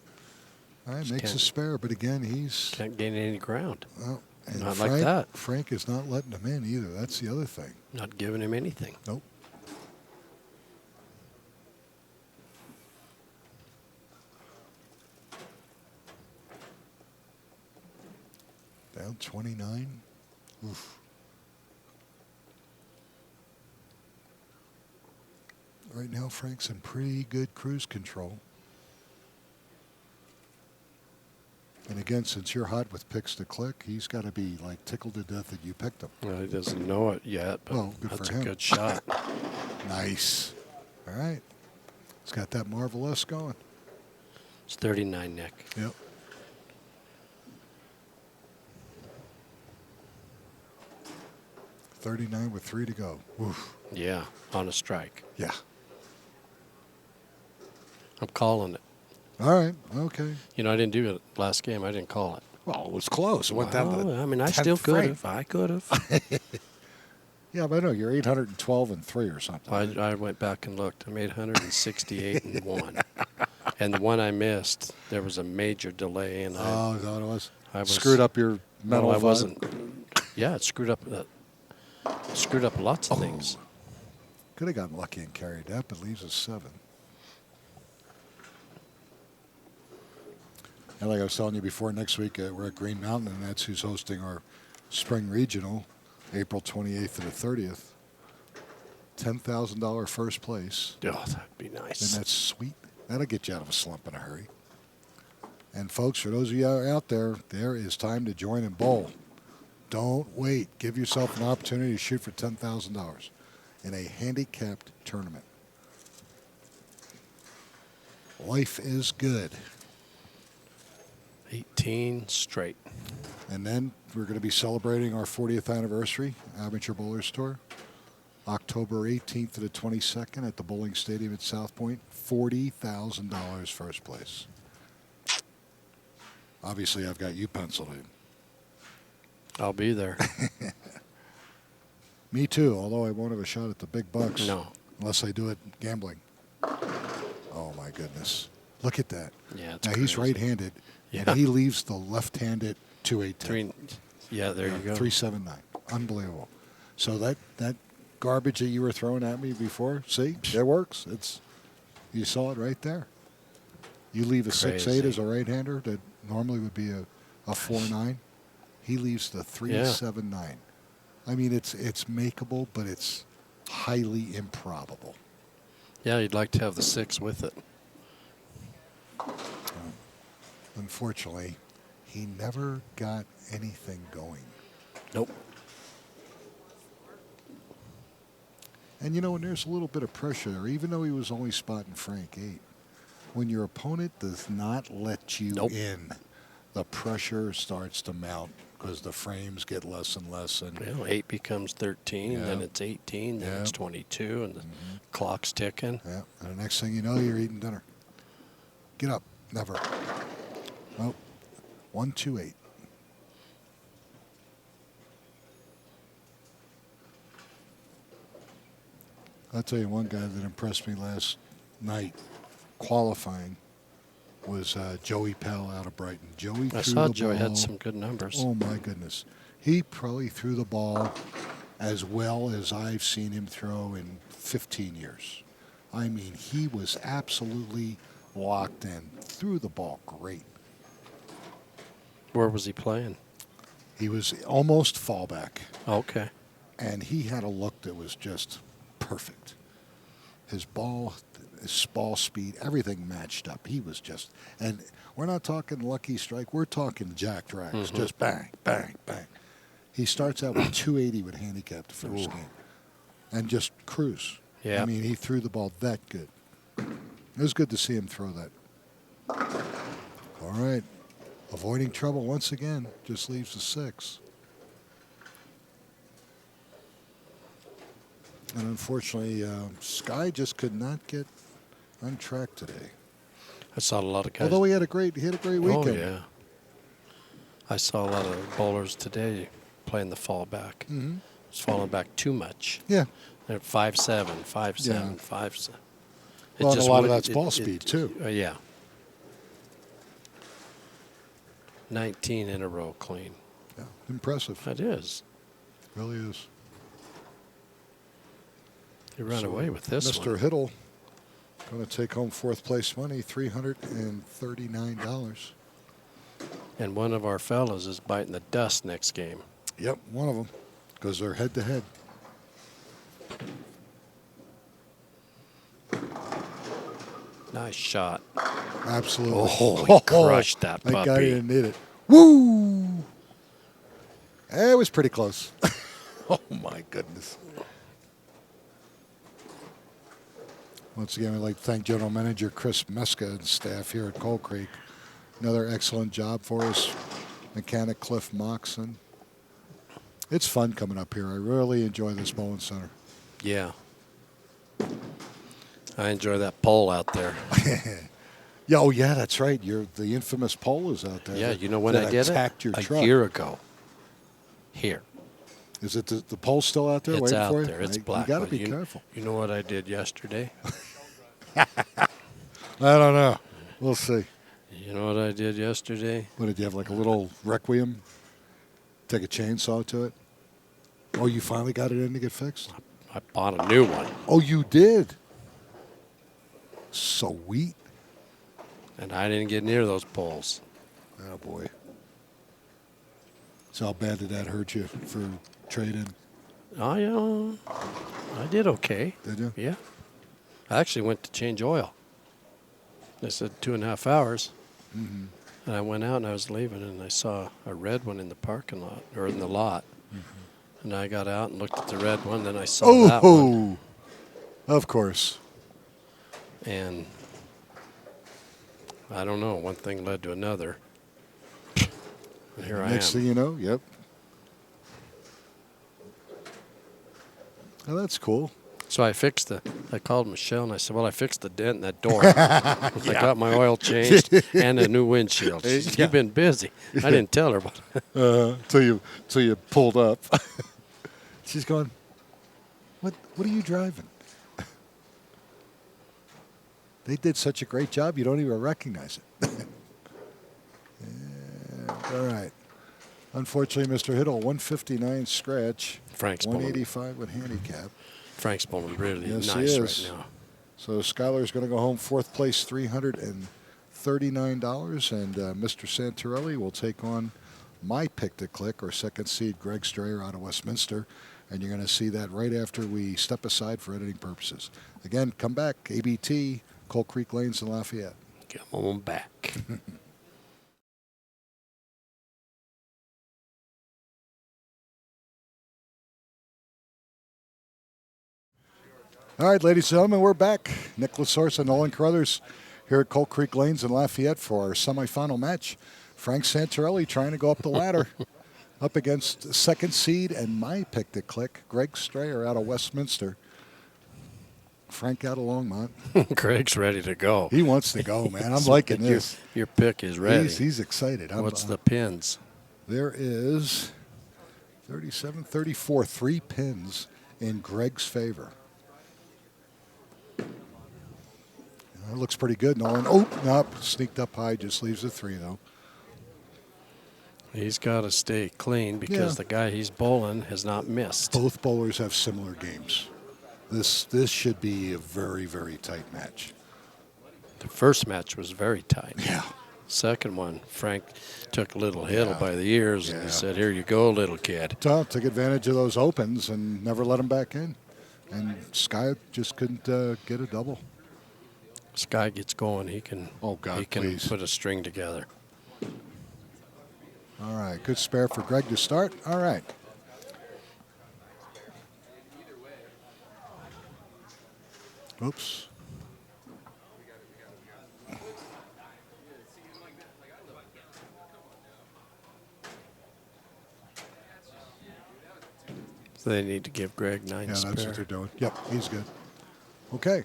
[SPEAKER 1] All right,
[SPEAKER 2] Just
[SPEAKER 1] makes a
[SPEAKER 2] can't-
[SPEAKER 1] spare, but again, he's
[SPEAKER 2] Can't gain any ground.
[SPEAKER 1] well, and
[SPEAKER 2] Not
[SPEAKER 1] Frank,
[SPEAKER 2] like that.
[SPEAKER 1] Frank is not letting him in either. That's the other thing.
[SPEAKER 2] Not giving him anything.
[SPEAKER 1] Nope. Down 29. Oof. Right now, Frank's in pretty good cruise control. And again, since you're hot with picks to click, he's got to be like tickled to death that you picked him.
[SPEAKER 2] Well, he doesn't know it yet, but
[SPEAKER 1] Well, good
[SPEAKER 2] that's
[SPEAKER 1] for
[SPEAKER 2] a
[SPEAKER 1] him.
[SPEAKER 2] good shot.
[SPEAKER 1] Nice. All right. He's got that marvelous going.
[SPEAKER 2] It's 39, Nick.
[SPEAKER 1] Yep. $39 with 3 to go. Oof.
[SPEAKER 2] Yeah, on a strike.
[SPEAKER 1] Yeah.
[SPEAKER 2] I'm calling it.
[SPEAKER 1] All right. Okay.
[SPEAKER 2] You know, I didn't do it last game. I didn't call it.
[SPEAKER 1] Well, it was close. It went down to the
[SPEAKER 2] Well, I mean, I
[SPEAKER 1] 10th
[SPEAKER 2] still could
[SPEAKER 1] frame.
[SPEAKER 2] have. I could have.
[SPEAKER 1] Yeah, but I know you're 812 and 3 or something.
[SPEAKER 2] I went back and looked. I made 168 and 1. And the one I missed, there was a major delay, and
[SPEAKER 1] Oh, is that what it was?
[SPEAKER 2] I was
[SPEAKER 1] Screwed up your mental.
[SPEAKER 2] No, I
[SPEAKER 1] vibe?
[SPEAKER 2] wasn't. Yeah, it screwed up. Screwed up lots of
[SPEAKER 1] Oh.
[SPEAKER 2] things.
[SPEAKER 1] Could have gotten lucky and carried that, but leaves us 7. And like I was telling you before, next week we're at Green Mountain, and that's who's hosting our spring regional, April 28th to the 30th. $10,000 first place.
[SPEAKER 2] Oh, that'd be nice.
[SPEAKER 1] And that's sweet. That'll get you out of a slump in a hurry. And folks, for those of you out there, there is time to join and bowl. Don't wait. Give yourself an opportunity to shoot for $10,000 in a handicapped tournament. Life is good.
[SPEAKER 2] 18 straight.
[SPEAKER 1] And then we're going to be celebrating our 40th anniversary Amateur Bowlers Tour. October 18th to the 22nd at the Bowling Stadium at South Point. $40,000 first place. Obviously, I've got you penciled in.
[SPEAKER 2] I'll be there.
[SPEAKER 1] Me too, although I won't have a shot at the big bucks.
[SPEAKER 2] No.
[SPEAKER 1] Unless I do it gambling. Oh, my goodness. Look at that.
[SPEAKER 2] Yeah, it's
[SPEAKER 1] Now, he's
[SPEAKER 2] crazy.
[SPEAKER 1] right-handed,
[SPEAKER 2] Yeah.
[SPEAKER 1] and he leaves the left-handed 2-8-10.
[SPEAKER 2] Yeah, there you go.
[SPEAKER 1] 3-7-9. Unbelievable. So that garbage that you were throwing at me before, see, it works. You saw it right there. You leave a 6-8 as a right-hander that normally would be a 4-9. He leaves the 3-7-9. I mean, it's makeable, but it's highly improbable.
[SPEAKER 2] Yeah, you'd like to have the 6 with it.
[SPEAKER 1] Unfortunately, he never got anything going.
[SPEAKER 2] Nope.
[SPEAKER 1] And you know, when there's a little bit of pressure there, even though he was only spotting Frank 8, when your opponent does not let you in, the pressure starts to mount because the frames get less and less. And
[SPEAKER 2] 8 becomes 13,
[SPEAKER 1] Yeah.
[SPEAKER 2] then it's 18, then
[SPEAKER 1] Yeah.
[SPEAKER 2] it's 22, and the clock's ticking.
[SPEAKER 1] yeah, and the next thing you know, you're eating dinner. Get up. Never. Well, 1-2-8. I'll tell you one guy that impressed me last night qualifying was Joey Powell out of Brighton. Joey
[SPEAKER 2] I
[SPEAKER 1] threw
[SPEAKER 2] saw
[SPEAKER 1] the
[SPEAKER 2] Joey
[SPEAKER 1] ball.
[SPEAKER 2] had some good numbers.
[SPEAKER 1] Oh, my goodness. He probably threw the ball as well as I've seen him throw in 15 years. I mean, he was absolutely locked in. Threw the ball great.
[SPEAKER 2] Where was he playing?
[SPEAKER 1] He was almost fallback,
[SPEAKER 2] Okay.
[SPEAKER 1] and he had a look that was just perfect. His ball speed, everything matched up. He was just, and we're not talking lucky strike. We're talking jack drags, just bang, bang, bang. He starts out with 280 with handicap the first game, and just cruise.
[SPEAKER 2] Yeah.
[SPEAKER 1] I mean, he threw the ball that good. It was good to see him throw that. All right. Avoiding trouble once again. Just leaves a 6. And unfortunately, Sky just could not get on track today.
[SPEAKER 2] I saw a lot of guys.
[SPEAKER 1] Although he had a great weekend.
[SPEAKER 2] Oh, yeah. I saw a lot of bowlers today playing the fallback.
[SPEAKER 1] Mm-hmm.
[SPEAKER 2] It's falling back too much.
[SPEAKER 1] Yeah.
[SPEAKER 2] They're 5-7, 5-7,
[SPEAKER 1] Yeah.
[SPEAKER 2] 5-7.
[SPEAKER 1] Well, and a lot of that's ball speed, too.
[SPEAKER 2] Yeah. 19 in a row clean.
[SPEAKER 1] Yeah. Impressive.
[SPEAKER 2] That is.
[SPEAKER 1] Really is.
[SPEAKER 2] You run away with this
[SPEAKER 1] Mr.
[SPEAKER 2] one.
[SPEAKER 1] Hittle going to take home fourth place money, $339.
[SPEAKER 2] And one of our fellas is biting the dust next game.
[SPEAKER 1] Yep, one of them, because they're head-to-head.
[SPEAKER 2] Nice shot.
[SPEAKER 1] Absolutely.
[SPEAKER 2] Oh, he crushed that
[SPEAKER 1] That guy
[SPEAKER 2] puppy.
[SPEAKER 1] didn't need it. Woo! It was pretty close. Oh, my goodness. Once again, I'd like to thank General Manager Chris Meska and staff here at Coal Creek. Another excellent job for us. Mechanic Cliff Moxon. It's fun coming up here. I really enjoy this bowling center.
[SPEAKER 2] Yeah. I enjoy that pole out there.
[SPEAKER 1] Yeah, oh, yeah, that's right. The infamous pole is out there.
[SPEAKER 2] Yeah,
[SPEAKER 1] that,
[SPEAKER 2] you know when
[SPEAKER 1] that
[SPEAKER 2] I did
[SPEAKER 1] attacked
[SPEAKER 2] it?
[SPEAKER 1] Your truck.
[SPEAKER 2] A year ago. Here.
[SPEAKER 1] Is it the pole still out there
[SPEAKER 2] It's
[SPEAKER 1] waiting
[SPEAKER 2] out
[SPEAKER 1] for you?
[SPEAKER 2] there. It's black.
[SPEAKER 1] You got to
[SPEAKER 2] but
[SPEAKER 1] be careful.
[SPEAKER 2] You know what I did yesterday?
[SPEAKER 1] I don't know. We'll see.
[SPEAKER 2] You know what I did yesterday?
[SPEAKER 1] What, did you have like a little requiem? Take a chainsaw to it? Oh, you finally got it in to get fixed?
[SPEAKER 2] I bought a new one.
[SPEAKER 1] Oh, you did? Sweet.
[SPEAKER 2] And I didn't get near those poles.
[SPEAKER 1] Oh, boy. So how bad did that hurt you for trade-in?
[SPEAKER 2] I did okay.
[SPEAKER 1] Did you?
[SPEAKER 2] Yeah. I actually went to change oil. They said 2.5 hours.
[SPEAKER 1] Mm-hmm.
[SPEAKER 2] And I went out and I was leaving and I saw a red one in the parking lot, or in the lot. Mm-hmm. And I got out and looked at the red one, then I saw that one.
[SPEAKER 1] Of course.
[SPEAKER 2] And I don't know, one thing led to another. And here I am.
[SPEAKER 1] Next thing you know, yep. Oh, that's cool.
[SPEAKER 2] So I called Michelle and I said, well, I fixed the dent in that door. I got my oil changed and a new windshield. She said, you've been busy. I didn't tell her, but
[SPEAKER 1] Till you pulled up. She's going, what are you driving? They did such a great job, you don't even recognize it. Yeah, all right. Unfortunately, Mr. Hittle, 159 scratch.
[SPEAKER 2] Frank's
[SPEAKER 1] 185 with handicap.
[SPEAKER 2] Frank's bowling really
[SPEAKER 1] Yes, he
[SPEAKER 2] nice
[SPEAKER 1] is.
[SPEAKER 2] right now.
[SPEAKER 1] So Skylar's going to go home fourth place, $339, and Mr. Santorelli will take on my pick to click, or second seed Greg Strayer out of Westminster, and you're going to see that right after we step aside for editing purposes. Again, come back, ABT, Coal Creek Lanes in Lafayette.
[SPEAKER 2] Come on back.
[SPEAKER 1] All right, ladies and gentlemen, we're back. Nicholas Source and Nolan Carruthers here at Coal Creek Lanes in Lafayette for our semifinal match. Frank Santorelli trying to go up the ladder, up against second seed and my pick to click, Greg Strayer out of Westminster. Frank out of Longmont.
[SPEAKER 2] Greg's ready to go.
[SPEAKER 1] He wants to go, man. I'm liking this.
[SPEAKER 2] Your pick is ready.
[SPEAKER 1] He's excited.
[SPEAKER 2] What's the pins?
[SPEAKER 1] There is 37, 34, 3 pins in Greg's favor. That looks pretty good, Nolan. Oh, nope. Sneaked up high. Just leaves a 3, though.
[SPEAKER 2] He's got to stay clean because the guy he's bowling has not missed.
[SPEAKER 1] Both bowlers have similar games. This should be a very, very tight match.
[SPEAKER 2] The first match was very tight.
[SPEAKER 1] Yeah.
[SPEAKER 2] Second one, Frank took little Hittle by the ears and he said, here you go, little kid.
[SPEAKER 1] Took advantage of those opens and never let him back in. And Sky just couldn't get a double.
[SPEAKER 2] Sky gets going, he can
[SPEAKER 1] please.
[SPEAKER 2] put a string together.
[SPEAKER 1] All right, good spare for Greg to start. All right. Oops.
[SPEAKER 2] So they need to give Greg 9 spare.
[SPEAKER 1] Yeah, that's what they're doing. Yep, he's good. Okay.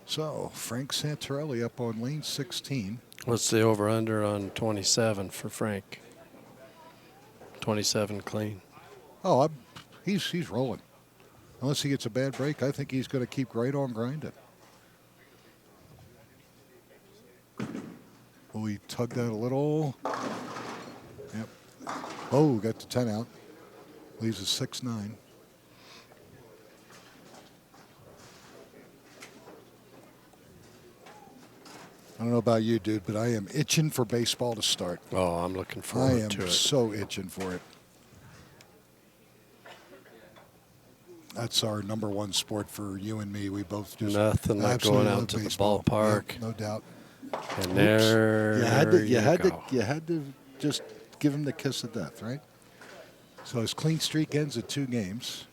[SPEAKER 1] So, Frank Santorelli up on lane 16.
[SPEAKER 2] What's the over-under on 27 for Frank? 27 clean.
[SPEAKER 1] Oh, he's rolling. Unless he gets a bad break, I think he's going to keep right on grinding. Oh, he tugged that a little. Yep. Oh, got the 10 out. Leaves a 6-9. I don't know about you, dude, but I am itching for baseball to start.
[SPEAKER 2] Oh, I'm looking
[SPEAKER 1] I
[SPEAKER 2] forward
[SPEAKER 1] am
[SPEAKER 2] to it.
[SPEAKER 1] so itching for it. That's our number one sport for you and me. We both just
[SPEAKER 2] Nothing like
[SPEAKER 1] absolutely
[SPEAKER 2] going out
[SPEAKER 1] love
[SPEAKER 2] to the
[SPEAKER 1] baseball.
[SPEAKER 2] ballpark.
[SPEAKER 1] Yep, no doubt.
[SPEAKER 2] And there
[SPEAKER 1] You had
[SPEAKER 2] go.
[SPEAKER 1] to just give him the kiss of death, right? So his clean streak ends at 2 games.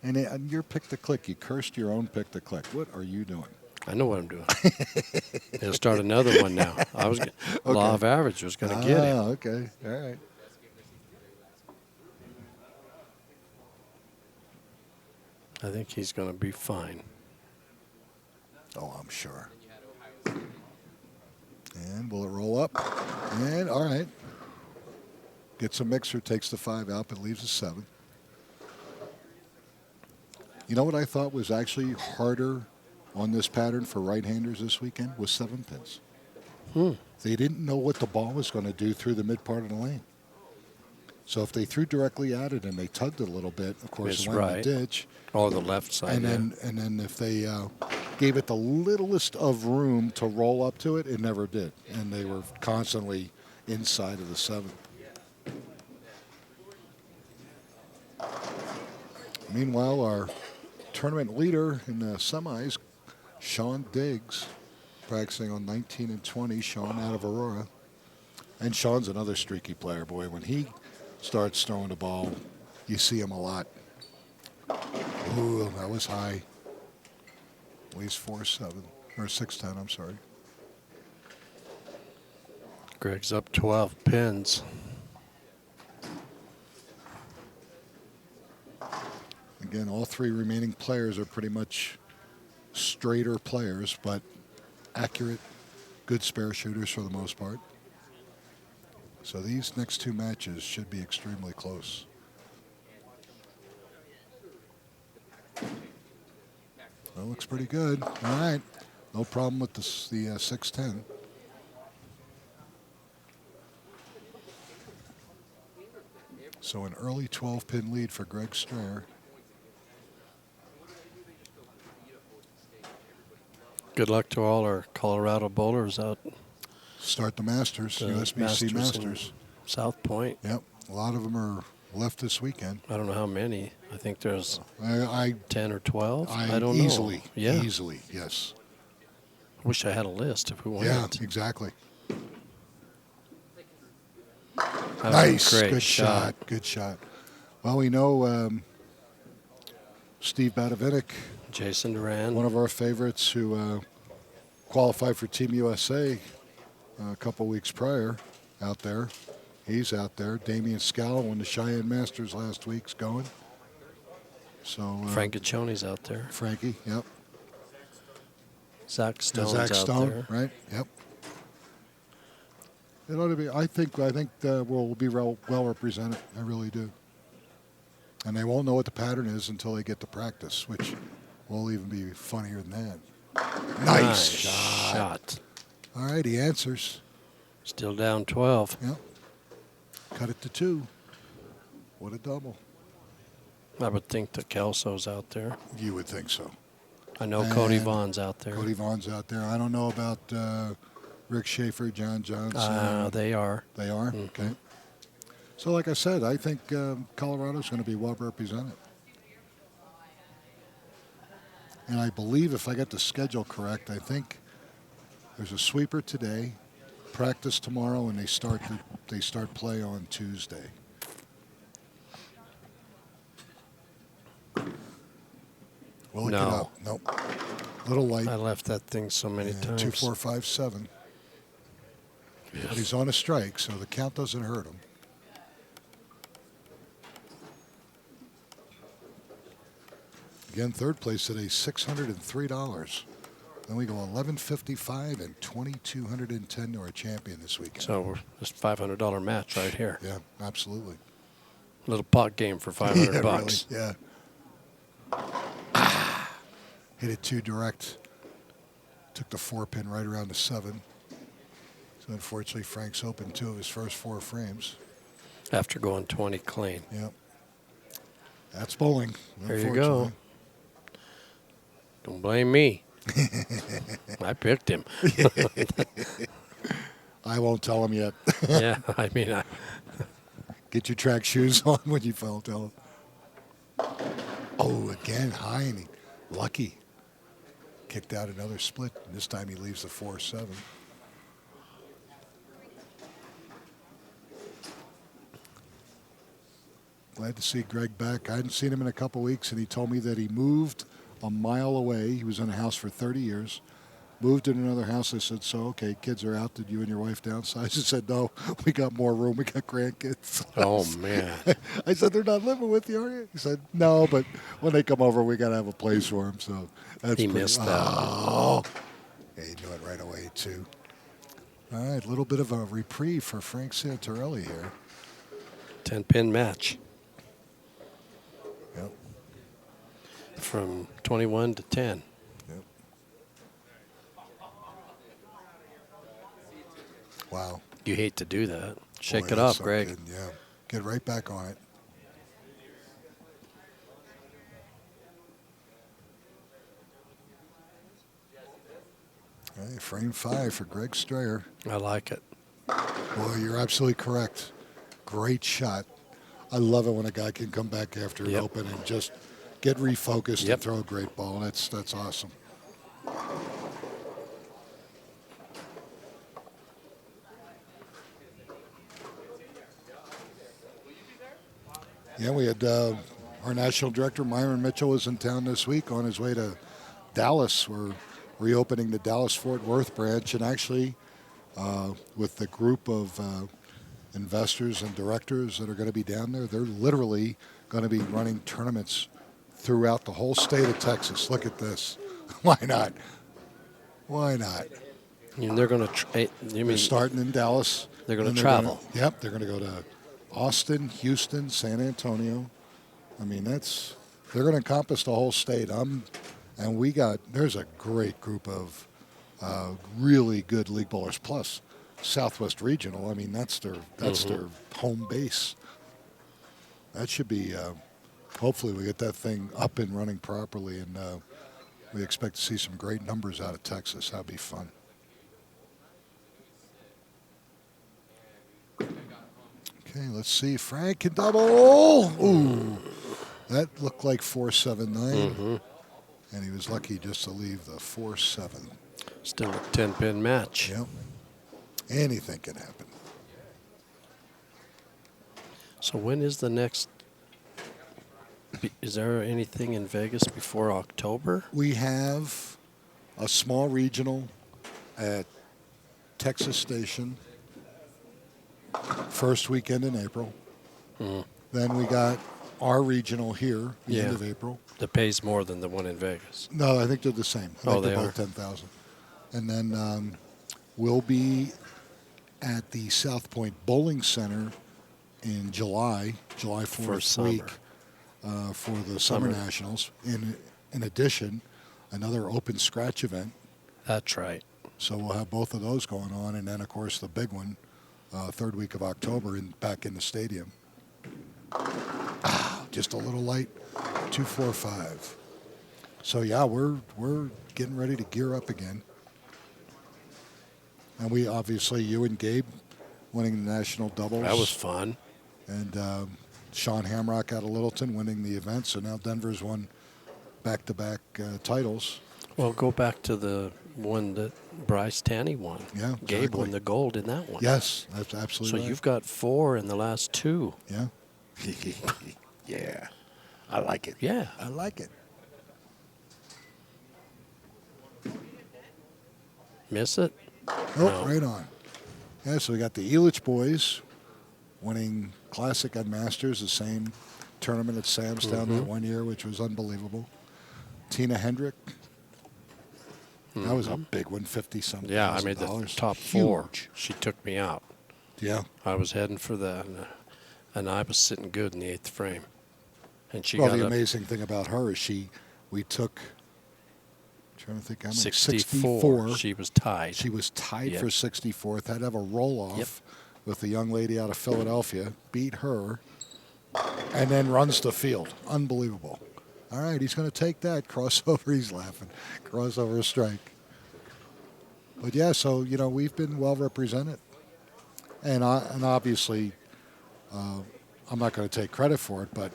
[SPEAKER 1] And your pick to click. You cursed your own pick to click. What are you doing?
[SPEAKER 2] I know what I'm doing. He'll start another one now. Law of average was going to get him.
[SPEAKER 1] Okay. All right.
[SPEAKER 2] I think he's going to be fine.
[SPEAKER 1] Oh, I'm sure. And will it roll up? And all right. Gets a mixer, takes the 5 out, but leaves a 7. You know what I thought was actually harder on this pattern for right-handers this weekend was 7 pins. They didn't know what the ball was going to do through the mid part of the lane. So if they threw directly at it and they tugged it a little bit, of course, it went in the ditch.
[SPEAKER 2] Oh, the left side.
[SPEAKER 1] And then if they gave it the littlest of room to roll up to it, it never did. And they were constantly inside of the 7. Meanwhile, our tournament leader in the semis, Sean Diggs, practicing on 19 and 20. Sean out of Aurora. And Sean's another streaky player, boy. When he starts throwing the ball, you see him a lot. Ooh, that was high. Weighs 4'7", or 6'10", I'm sorry.
[SPEAKER 2] Greg's up 12 pins.
[SPEAKER 1] Again, all 3 remaining players are pretty much straighter players, but accurate, good spare shooters for the most part. So these next 2 matches should be extremely close. That looks pretty good. All right. No problem with the 6'10". So an early 12-pin lead for Greg Strayer.
[SPEAKER 2] Good luck to all our Colorado bowlers out.
[SPEAKER 1] Start the Masters, USBC Masters.
[SPEAKER 2] South Point.
[SPEAKER 1] Yep. A lot of them are left this weekend.
[SPEAKER 2] I don't know how many. I think there's
[SPEAKER 1] I
[SPEAKER 2] 10 or 12. I don't
[SPEAKER 1] easily,
[SPEAKER 2] know. Yeah.
[SPEAKER 1] Easily, yes.
[SPEAKER 2] I wish I had a list of who went.
[SPEAKER 1] Yeah, exactly.
[SPEAKER 2] That was
[SPEAKER 1] Nice.
[SPEAKER 2] a great
[SPEAKER 1] Good shot. Good shot. Well, we know Steve Badavinik,
[SPEAKER 2] Jason Duran.
[SPEAKER 1] one of our favorites who qualified for Team USA a couple weeks prior out there. He's out there. Damian Scala won the Cheyenne Masters last week's going. So
[SPEAKER 2] Frank Gaccioni's out there.
[SPEAKER 1] Frankie, yep.
[SPEAKER 2] Zach Stone's
[SPEAKER 1] Zach
[SPEAKER 2] out
[SPEAKER 1] Stone,
[SPEAKER 2] there.
[SPEAKER 1] right? Yep. It ought to be. I think we'll be well represented. I really do. And they won't know what the pattern is until they get to practice, which will even be funnier than that. Nice shot. All right, he answers.
[SPEAKER 2] Still down 12.
[SPEAKER 1] Yep. Cut it to 2. What a double.
[SPEAKER 2] I would think that Kelso's out there.
[SPEAKER 1] You would think so.
[SPEAKER 2] I know Cody Vaughn's out there.
[SPEAKER 1] Cody Vaughn's out there. I don't know about Rick Schaefer, John Johnson.
[SPEAKER 2] They are.
[SPEAKER 1] They are?
[SPEAKER 2] Mm-hmm.
[SPEAKER 1] Okay. So like I said, I think Colorado's going to be well represented. And I believe if I get the schedule correct, I think there's a sweeper today, practice tomorrow, and they start play on Tuesday. We'll look it up. Nope. Little light.
[SPEAKER 2] I left that thing so many times.
[SPEAKER 1] 2, 4, 5, 7. Yes. But he's on a strike, so the count doesn't hurt him. Again, third place today, $603. Then we go 1155 and 2210 to our champion this weekend.
[SPEAKER 2] So we're just $500 match right here.
[SPEAKER 1] Yeah, absolutely.
[SPEAKER 2] Little pot game for 500
[SPEAKER 1] Yeah,
[SPEAKER 2] bucks.
[SPEAKER 1] really, yeah. Hit it too direct. Took the 4-pin right around the 7. So unfortunately, Frank's opened 2 of his first 4 frames.
[SPEAKER 2] After going 20 clean.
[SPEAKER 1] Yep. That's bowling.
[SPEAKER 2] There you go. Don't blame me. I picked him.
[SPEAKER 1] I won't tell him yet.
[SPEAKER 2] Yeah, I mean,
[SPEAKER 1] Get your track shoes on when you fall. Tell him. Oh, again, high and lucky. Kicked out another split. And this time he leaves the 4-7. Glad to see Greg back. I hadn't seen him in a couple weeks, and he told me that he moved a mile away. He was in a house for 30 years. Moved in another house. I said, so, okay, kids are out. Did you and your wife downsize? He said, no, we got more room. We got grandkids.
[SPEAKER 2] oh, man.
[SPEAKER 1] I said, they're not living with you, are you? He said, no, but when they come over, we got to have a place for them. So that's
[SPEAKER 2] He missed that.
[SPEAKER 1] Oh, yeah, he knew it right away, too. All right, a little bit of a reprieve for Frank Santorelli here.
[SPEAKER 2] 10-pin match.
[SPEAKER 1] Yep.
[SPEAKER 2] From 21 to 10.
[SPEAKER 1] Yep. Wow.
[SPEAKER 2] You hate to do that. Shake
[SPEAKER 1] Boy,
[SPEAKER 2] it
[SPEAKER 1] that's
[SPEAKER 2] up, Greg.
[SPEAKER 1] something. Yeah. Get right back on it. Hey, frame 5 for Greg Strayer.
[SPEAKER 2] I like it.
[SPEAKER 1] Boy, you're absolutely correct. Great shot. I love it when a guy can come back after an open and just get refocused and throw a great ball. That's awesome. Yeah, we had our national director, Myron Mitchell, was in town this week on his way to Dallas. We're reopening the Dallas-Fort Worth branch, and actually with the group of investors and directors that are going to be down there, they're literally going to be running tournaments throughout the whole state of Texas. Look at this. Why not? Why not?
[SPEAKER 2] And they're going to.
[SPEAKER 1] They're starting in Dallas.
[SPEAKER 2] They're going to travel.
[SPEAKER 1] Yep, they're going to go to Austin, Houston, San Antonio. I mean, they're going to encompass the whole state. There's a great group of really good league bowlers. Plus, Southwest Regional. I mean, that's their home base. That should be. Hopefully, we get that thing up and running properly, and we expect to see some great numbers out of Texas. That'd be fun. Okay, let's see. Frank can double. Ooh, that looked like 4-7-9, and he was lucky just to leave the 4-7.
[SPEAKER 2] Still a 10-pin match.
[SPEAKER 1] Yep. Anything can happen.
[SPEAKER 2] So when is the next? Is there anything in Vegas before October?
[SPEAKER 1] We have a small regional at Texas Station, first weekend in April. Then we got our regional here, the end of April.
[SPEAKER 2] That pays more than the one in Vegas.
[SPEAKER 1] No, I think they're the same. I think
[SPEAKER 2] they
[SPEAKER 1] they're
[SPEAKER 2] are.
[SPEAKER 1] both 10,000. And then we'll be at the South Point Bowling Center in July 4th week for the Summer Nationals. In addition, another open scratch event.
[SPEAKER 2] That's right.
[SPEAKER 1] So we'll have both of those going on, and then of course the big one, third week of October, back in the stadium. Just a little light, 245. So yeah, we're getting ready to gear up again. And we obviously, you and Gabe winning the national doubles.
[SPEAKER 2] That was fun.
[SPEAKER 1] And Sean Hamrock out of Littleton winning the event. So now Denver's won back-to-back titles.
[SPEAKER 2] Well, go back to the one that Bryce Tanny won.
[SPEAKER 1] Yeah,
[SPEAKER 2] Gabe
[SPEAKER 1] exactly.
[SPEAKER 2] won the gold in that one.
[SPEAKER 1] Yes, that's absolutely
[SPEAKER 2] So
[SPEAKER 1] right.
[SPEAKER 2] you've got 4 in the last 2.
[SPEAKER 1] Yeah. Yeah. I like it.
[SPEAKER 2] Yeah.
[SPEAKER 1] I like it.
[SPEAKER 2] Miss it?
[SPEAKER 1] Oh,
[SPEAKER 2] No.
[SPEAKER 1] right on. Yeah, so we got the Elitch boys winning Classic and Masters, the same tournament at Sam's Town that one year, which was unbelievable. Tina Hendrick. That was a big one, 50-something.
[SPEAKER 2] Yeah, I made the top four. She took me out.
[SPEAKER 1] Yeah.
[SPEAKER 2] I was heading for and I was sitting good in the 8th frame. And she
[SPEAKER 1] Well,
[SPEAKER 2] got
[SPEAKER 1] the
[SPEAKER 2] up
[SPEAKER 1] amazing thing about her is we took, I'm trying to think how many,
[SPEAKER 2] 64. She was tied.
[SPEAKER 1] She was tied
[SPEAKER 2] Yep.
[SPEAKER 1] for 64th, had to have a roll-off with a young lady out of Philadelphia, beat her, and then runs the field. Unbelievable. All right, he's going to take that. Crossover, he's laughing. Crossover strike. But, yeah, so, we've been well represented. And obviously, I'm not going to take credit for it, but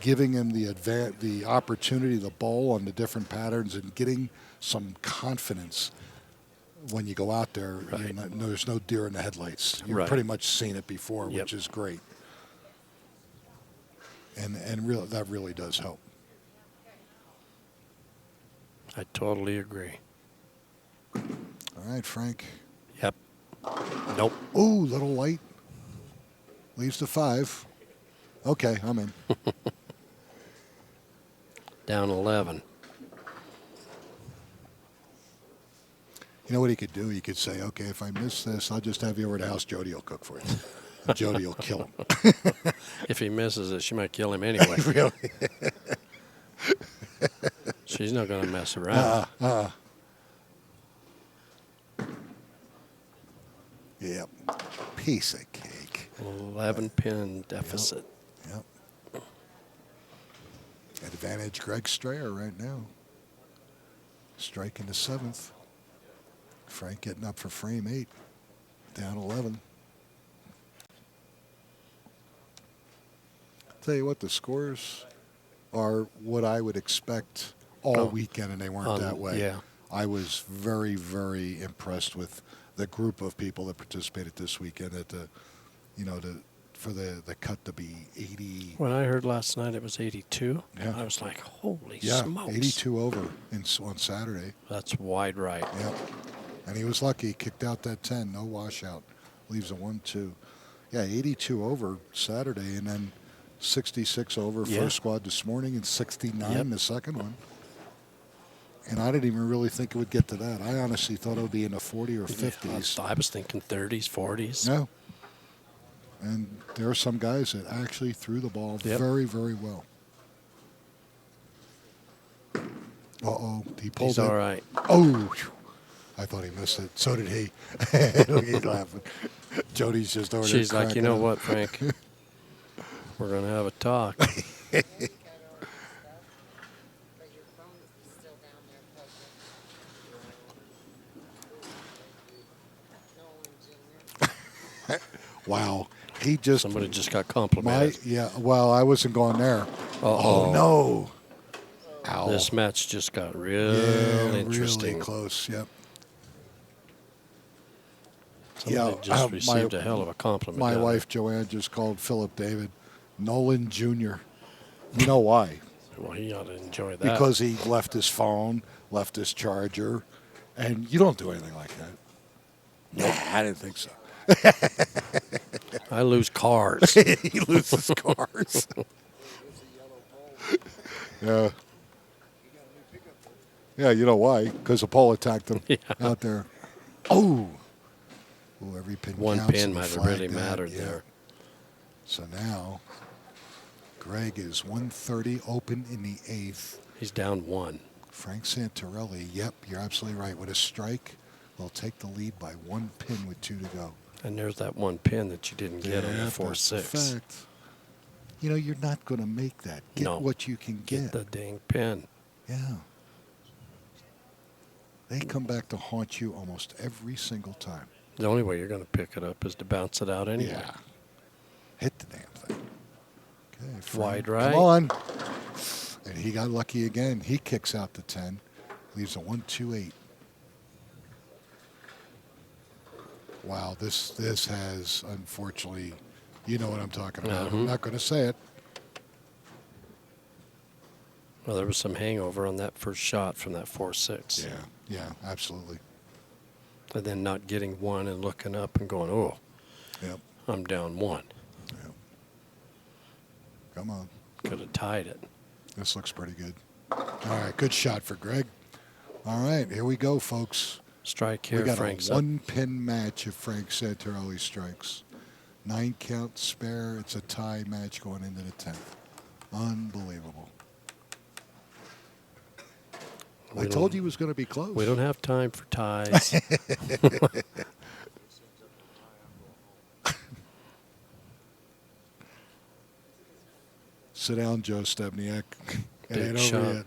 [SPEAKER 1] giving him the opportunity to bowl on the different patterns and getting some confidence when you go out there,
[SPEAKER 2] Right.
[SPEAKER 1] there's no deer in the headlights. You've
[SPEAKER 2] Right.
[SPEAKER 1] pretty much seen it before,
[SPEAKER 2] Yep.
[SPEAKER 1] which is great. And that really does help.
[SPEAKER 2] I totally agree.
[SPEAKER 1] All right, Frank.
[SPEAKER 2] Yep. Nope.
[SPEAKER 1] Ooh, little light. Leaves the 5. Okay, I'm in.
[SPEAKER 2] Down 11.
[SPEAKER 1] You know what he could do? He could say, okay, if I miss this, I'll just have you over to the house. Jody will cook for you. And Jody will kill him.
[SPEAKER 2] If he misses it, she might kill him anyway.
[SPEAKER 1] Really?
[SPEAKER 2] She's not going to mess around.
[SPEAKER 1] Yep. Piece of cake.
[SPEAKER 2] 11-pin deficit.
[SPEAKER 1] Yep. Advantage Greg Strayer right now. Striking the 7th. Frank getting up for frame 8. Down 11. Tell you what, the scores are what I would expect all weekend, and they weren't that way.
[SPEAKER 2] Yeah.
[SPEAKER 1] I was very, very impressed with the group of people that participated this weekend at for the cut to be 80.
[SPEAKER 2] When I heard last night it was 82,
[SPEAKER 1] Yeah.
[SPEAKER 2] I was like, holy
[SPEAKER 1] Yeah,
[SPEAKER 2] smokes.
[SPEAKER 1] 82 over on Saturday.
[SPEAKER 2] That's wide right.
[SPEAKER 1] Yep. And he was lucky. He kicked out that 10. No washout. Leaves a 1-2. Yeah, 82 over Saturday, and then 66 over first squad this morning and 69 the second one. And I didn't even really think it would get to that. I honestly thought it would be in the 40 or 50s.
[SPEAKER 2] I was thinking 30s, 40s.
[SPEAKER 1] No. And there are some guys that actually threw the ball very, very well. Uh-oh. He pulled
[SPEAKER 2] He's
[SPEAKER 1] it.
[SPEAKER 2] all right.
[SPEAKER 1] Oh, I thought he missed it. So did he. He's laughing. Jody's just over there.
[SPEAKER 2] She's like, you know
[SPEAKER 1] cracking
[SPEAKER 2] what, Frank? We're going to have a talk.
[SPEAKER 1] up. Wow. He just.
[SPEAKER 2] Somebody just got complimented.
[SPEAKER 1] Well, I wasn't going there. Oh, no. Ow.
[SPEAKER 2] This match just got real interesting.
[SPEAKER 1] Really close, yep.
[SPEAKER 2] Somebody just received a hell of a compliment.
[SPEAKER 1] My wife, Joanne, just called Philip David Nolan Jr. You know why?
[SPEAKER 2] Well, he ought to enjoy that.
[SPEAKER 1] Because he left his phone, left his charger, and you don't do anything like that. Nah, I didn't think so.
[SPEAKER 2] I lose cars.
[SPEAKER 1] He loses cars. Yeah. Yeah, you know why? Because the pole attacked him out there. Oh. Ooh, every pin
[SPEAKER 2] One
[SPEAKER 1] counts
[SPEAKER 2] pin
[SPEAKER 1] and
[SPEAKER 2] might have
[SPEAKER 1] flag
[SPEAKER 2] really
[SPEAKER 1] that,
[SPEAKER 2] mattered
[SPEAKER 1] yeah.
[SPEAKER 2] there.
[SPEAKER 1] So now, Greg is 130 open in the 8th.
[SPEAKER 2] He's down 1.
[SPEAKER 1] Frank Santorelli, yep, you're absolutely right. With a strike, will take the lead by 1 pin with 2 to go.
[SPEAKER 2] And there's that 1 pin that you didn't get on the 4-6.
[SPEAKER 1] That's a fact. You know, you're not going to make that. Get what you can get.
[SPEAKER 2] Get the dang pin.
[SPEAKER 1] Yeah. They come back to haunt you almost every single time.
[SPEAKER 2] The only way you're going to pick it up is to bounce it out anyway.
[SPEAKER 1] Yeah. Hit the damn thing. Okay, Frank,
[SPEAKER 2] Wide right.
[SPEAKER 1] Come on. And he got lucky again. He kicks out the 10. Leaves a 1-2-8. Wow, this has, unfortunately, you know what I'm talking about. I'm not going to say it.
[SPEAKER 2] Well, there was some hangover on that first shot from that 4-6.
[SPEAKER 1] Yeah, absolutely.
[SPEAKER 2] And then not getting 1 and looking up and going, oh,
[SPEAKER 1] Yep.
[SPEAKER 2] I'm down 1.
[SPEAKER 1] Yep. Come on.
[SPEAKER 2] Could have tied it.
[SPEAKER 1] This looks pretty good. All right, good shot for Greg. All right, here we go, folks.
[SPEAKER 2] Strike here,
[SPEAKER 1] We got
[SPEAKER 2] Frank's
[SPEAKER 1] a
[SPEAKER 2] up.
[SPEAKER 1] one-pin match if Frank Santorelli strikes. 9 count spare. It's a tie match going into the 10th. Unbelievable. I told you it was going to be close.
[SPEAKER 2] We don't have time for ties.
[SPEAKER 1] Sit down, Joe Stebniak. It ain't
[SPEAKER 2] Big
[SPEAKER 1] over
[SPEAKER 2] shot.
[SPEAKER 1] yet.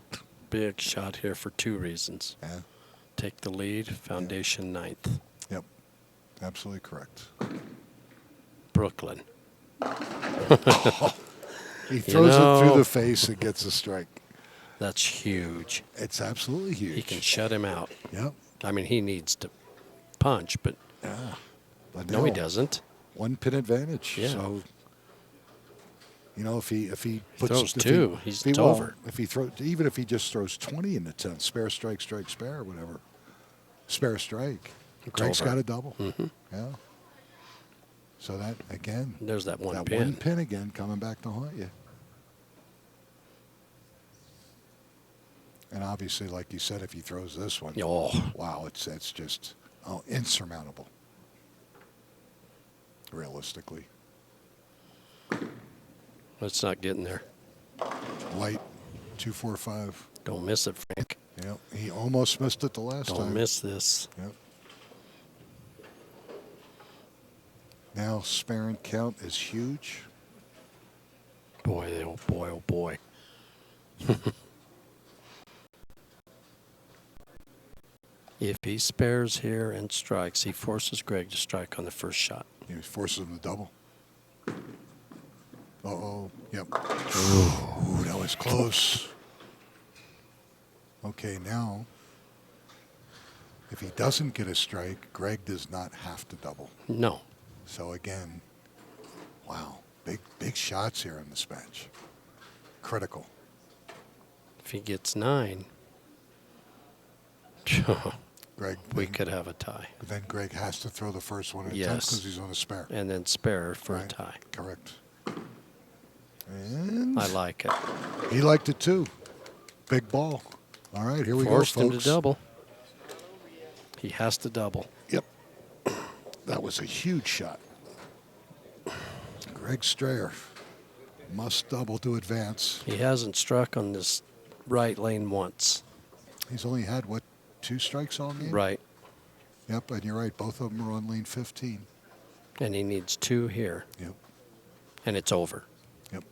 [SPEAKER 2] Big shot here for 2 reasons.
[SPEAKER 1] Yeah.
[SPEAKER 2] Take the lead, foundation 9th.
[SPEAKER 1] Yep. Absolutely correct.
[SPEAKER 2] Brooklyn.
[SPEAKER 1] He throws it
[SPEAKER 2] know-
[SPEAKER 1] through the face and gets a strike.
[SPEAKER 2] That's huge.
[SPEAKER 1] It's absolutely huge.
[SPEAKER 2] He can shut him out.
[SPEAKER 1] Yep.
[SPEAKER 2] I mean, he needs to punch, but
[SPEAKER 1] Yeah. But
[SPEAKER 2] no, he doesn't.
[SPEAKER 1] 1-pin advantage.
[SPEAKER 2] Yeah.
[SPEAKER 1] So, if he puts
[SPEAKER 2] throws
[SPEAKER 1] if
[SPEAKER 2] 2,
[SPEAKER 1] he,
[SPEAKER 2] he's
[SPEAKER 1] if he,
[SPEAKER 2] over.
[SPEAKER 1] If he throws, even if he just throws 20 in the 10th, spare strike, spare, whatever. Spare strike. Greg's
[SPEAKER 2] over.
[SPEAKER 1] got a double.
[SPEAKER 2] Mm-hmm.
[SPEAKER 1] Yeah. So that again.
[SPEAKER 2] There's that one
[SPEAKER 1] that
[SPEAKER 2] pin.
[SPEAKER 1] 1 pin again coming back to haunt you. And obviously, like you said, if he throws this one,
[SPEAKER 2] Oh,
[SPEAKER 1] wow, it's just insurmountable. Realistically,
[SPEAKER 2] it's not getting there.
[SPEAKER 1] light 245.
[SPEAKER 2] Don't miss it, Frank.
[SPEAKER 1] Yep, he almost missed it the last
[SPEAKER 2] Don't
[SPEAKER 1] time.
[SPEAKER 2] miss this.
[SPEAKER 1] Yep. Now spare and count is huge.
[SPEAKER 2] Boy, oh boy, oh boy. If he spares here and strikes, he forces Greg to strike on the first shot.
[SPEAKER 1] He forces him to double. Uh-oh. Yep. Ooh, that was close. Okay, now, if he doesn't get a strike, Greg does not have to double.
[SPEAKER 2] No.
[SPEAKER 1] So again, wow, big shots here in this match. Critical.
[SPEAKER 2] If he gets 9,
[SPEAKER 1] Greg,
[SPEAKER 2] we could have a tie.
[SPEAKER 1] then Greg has to throw the first one in the 10th
[SPEAKER 2] Yes.
[SPEAKER 1] because he's on a spare.
[SPEAKER 2] And then spare for a
[SPEAKER 1] Right.
[SPEAKER 2] tie.
[SPEAKER 1] Correct. And
[SPEAKER 2] I like it.
[SPEAKER 1] he liked it too. Big ball. All right, here we
[SPEAKER 2] Forced
[SPEAKER 1] go,
[SPEAKER 2] him
[SPEAKER 1] folks.
[SPEAKER 2] to double. He has to double.
[SPEAKER 1] Yep. That was a huge shot. Greg Strayer must double to advance.
[SPEAKER 2] He hasn't struck on this right lane once.
[SPEAKER 1] He's only had, 2 strikes all game?
[SPEAKER 2] Right.
[SPEAKER 1] Yep, and you're right. Both of them are on lane 15.
[SPEAKER 2] And he needs 2 here.
[SPEAKER 1] Yep.
[SPEAKER 2] And it's over.
[SPEAKER 1] Yep.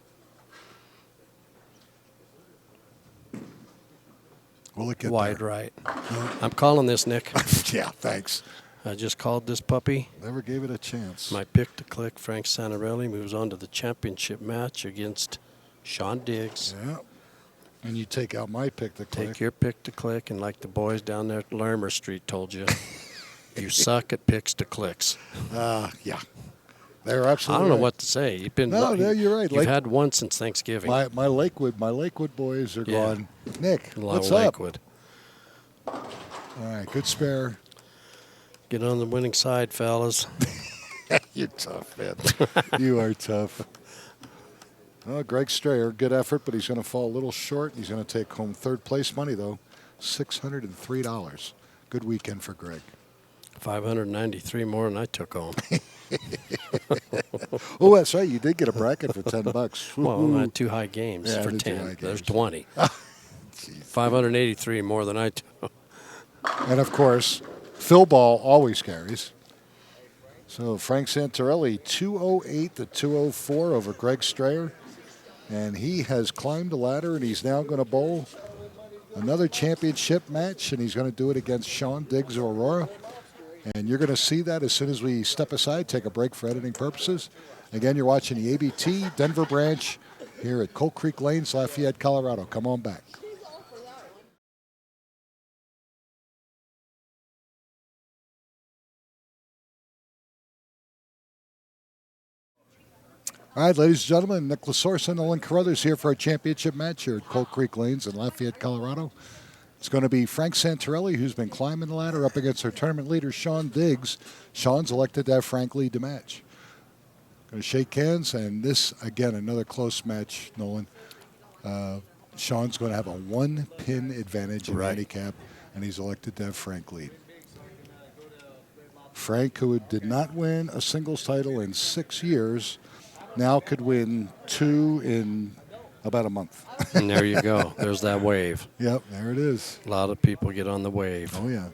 [SPEAKER 1] Will it get
[SPEAKER 2] Wide
[SPEAKER 1] there?
[SPEAKER 2] right. I'm calling this, Nick.
[SPEAKER 1] Yeah, thanks.
[SPEAKER 2] I just called this puppy.
[SPEAKER 1] Never gave it a chance.
[SPEAKER 2] My pick to click, Frank Santorelli, moves on to the championship match against Sean Diggs.
[SPEAKER 1] Yeah. And you take out my pick to click.
[SPEAKER 2] Take your pick to click, and like the boys down there at Larimer Street told you, you suck at picks to clicks.
[SPEAKER 1] Yeah. They're
[SPEAKER 2] I
[SPEAKER 1] absolutely
[SPEAKER 2] don't know
[SPEAKER 1] right.
[SPEAKER 2] what to say. You've been
[SPEAKER 1] No, you're right.
[SPEAKER 2] You've
[SPEAKER 1] Like-
[SPEAKER 2] had one since Thanksgiving.
[SPEAKER 1] My Lakewood boys are
[SPEAKER 2] Yeah.
[SPEAKER 1] gone. Nick, what's
[SPEAKER 2] Lakewood.
[SPEAKER 1] up? All right, good spare.
[SPEAKER 2] Get on the winning side, fellas.
[SPEAKER 1] You're tough, man. You are tough. Well, Greg Strayer, good effort, but he's going to fall a little short. He's going to take home 3rd place money, though, $603. Good weekend for Greg.
[SPEAKER 2] 593 more than I took home.
[SPEAKER 1] Oh, that's right. You did get a bracket for $10.
[SPEAKER 2] Well, I had 2 high games
[SPEAKER 1] Yeah, I
[SPEAKER 2] for
[SPEAKER 1] did 2
[SPEAKER 2] 10.
[SPEAKER 1] high
[SPEAKER 2] There's
[SPEAKER 1] games.
[SPEAKER 2] 20. 583 more than I took.
[SPEAKER 1] And, of course, Phil Ball always carries. So Frank Santorelli, 208 to 204 over Greg Strayer. And he has climbed the ladder, and he's now going to bowl another championship match, and he's going to do it against Sean Diggs of Aurora. And you're going to see that as soon as we step aside, take a break for editing purposes. Again, you're watching the ABT Denver branch here at Coal Creek Lanes, Lafayette, Colorado. Come on back. All right, ladies and gentlemen, Nick Lasorsa and Olin Carruthers here for our championship match here at Coal Creek Lanes in Lafayette, Colorado. It's going to be Frank Santorelli, who's been climbing the ladder, up against our tournament leader, Sean Diggs. Sean's elected to have Frank lead the match. Going to shake hands, and this, again, another close match, Nolan. Sean's going to have a 1-pin advantage in
[SPEAKER 2] Right.
[SPEAKER 1] handicap, and he's elected to have Frank lead. Frank, who did not win a singles title in 6 years, now could win 2 in about a month.
[SPEAKER 2] And there you go. There's that wave.
[SPEAKER 1] Yep, there it is.
[SPEAKER 2] A lot of people get on the wave.
[SPEAKER 1] Oh, yeah.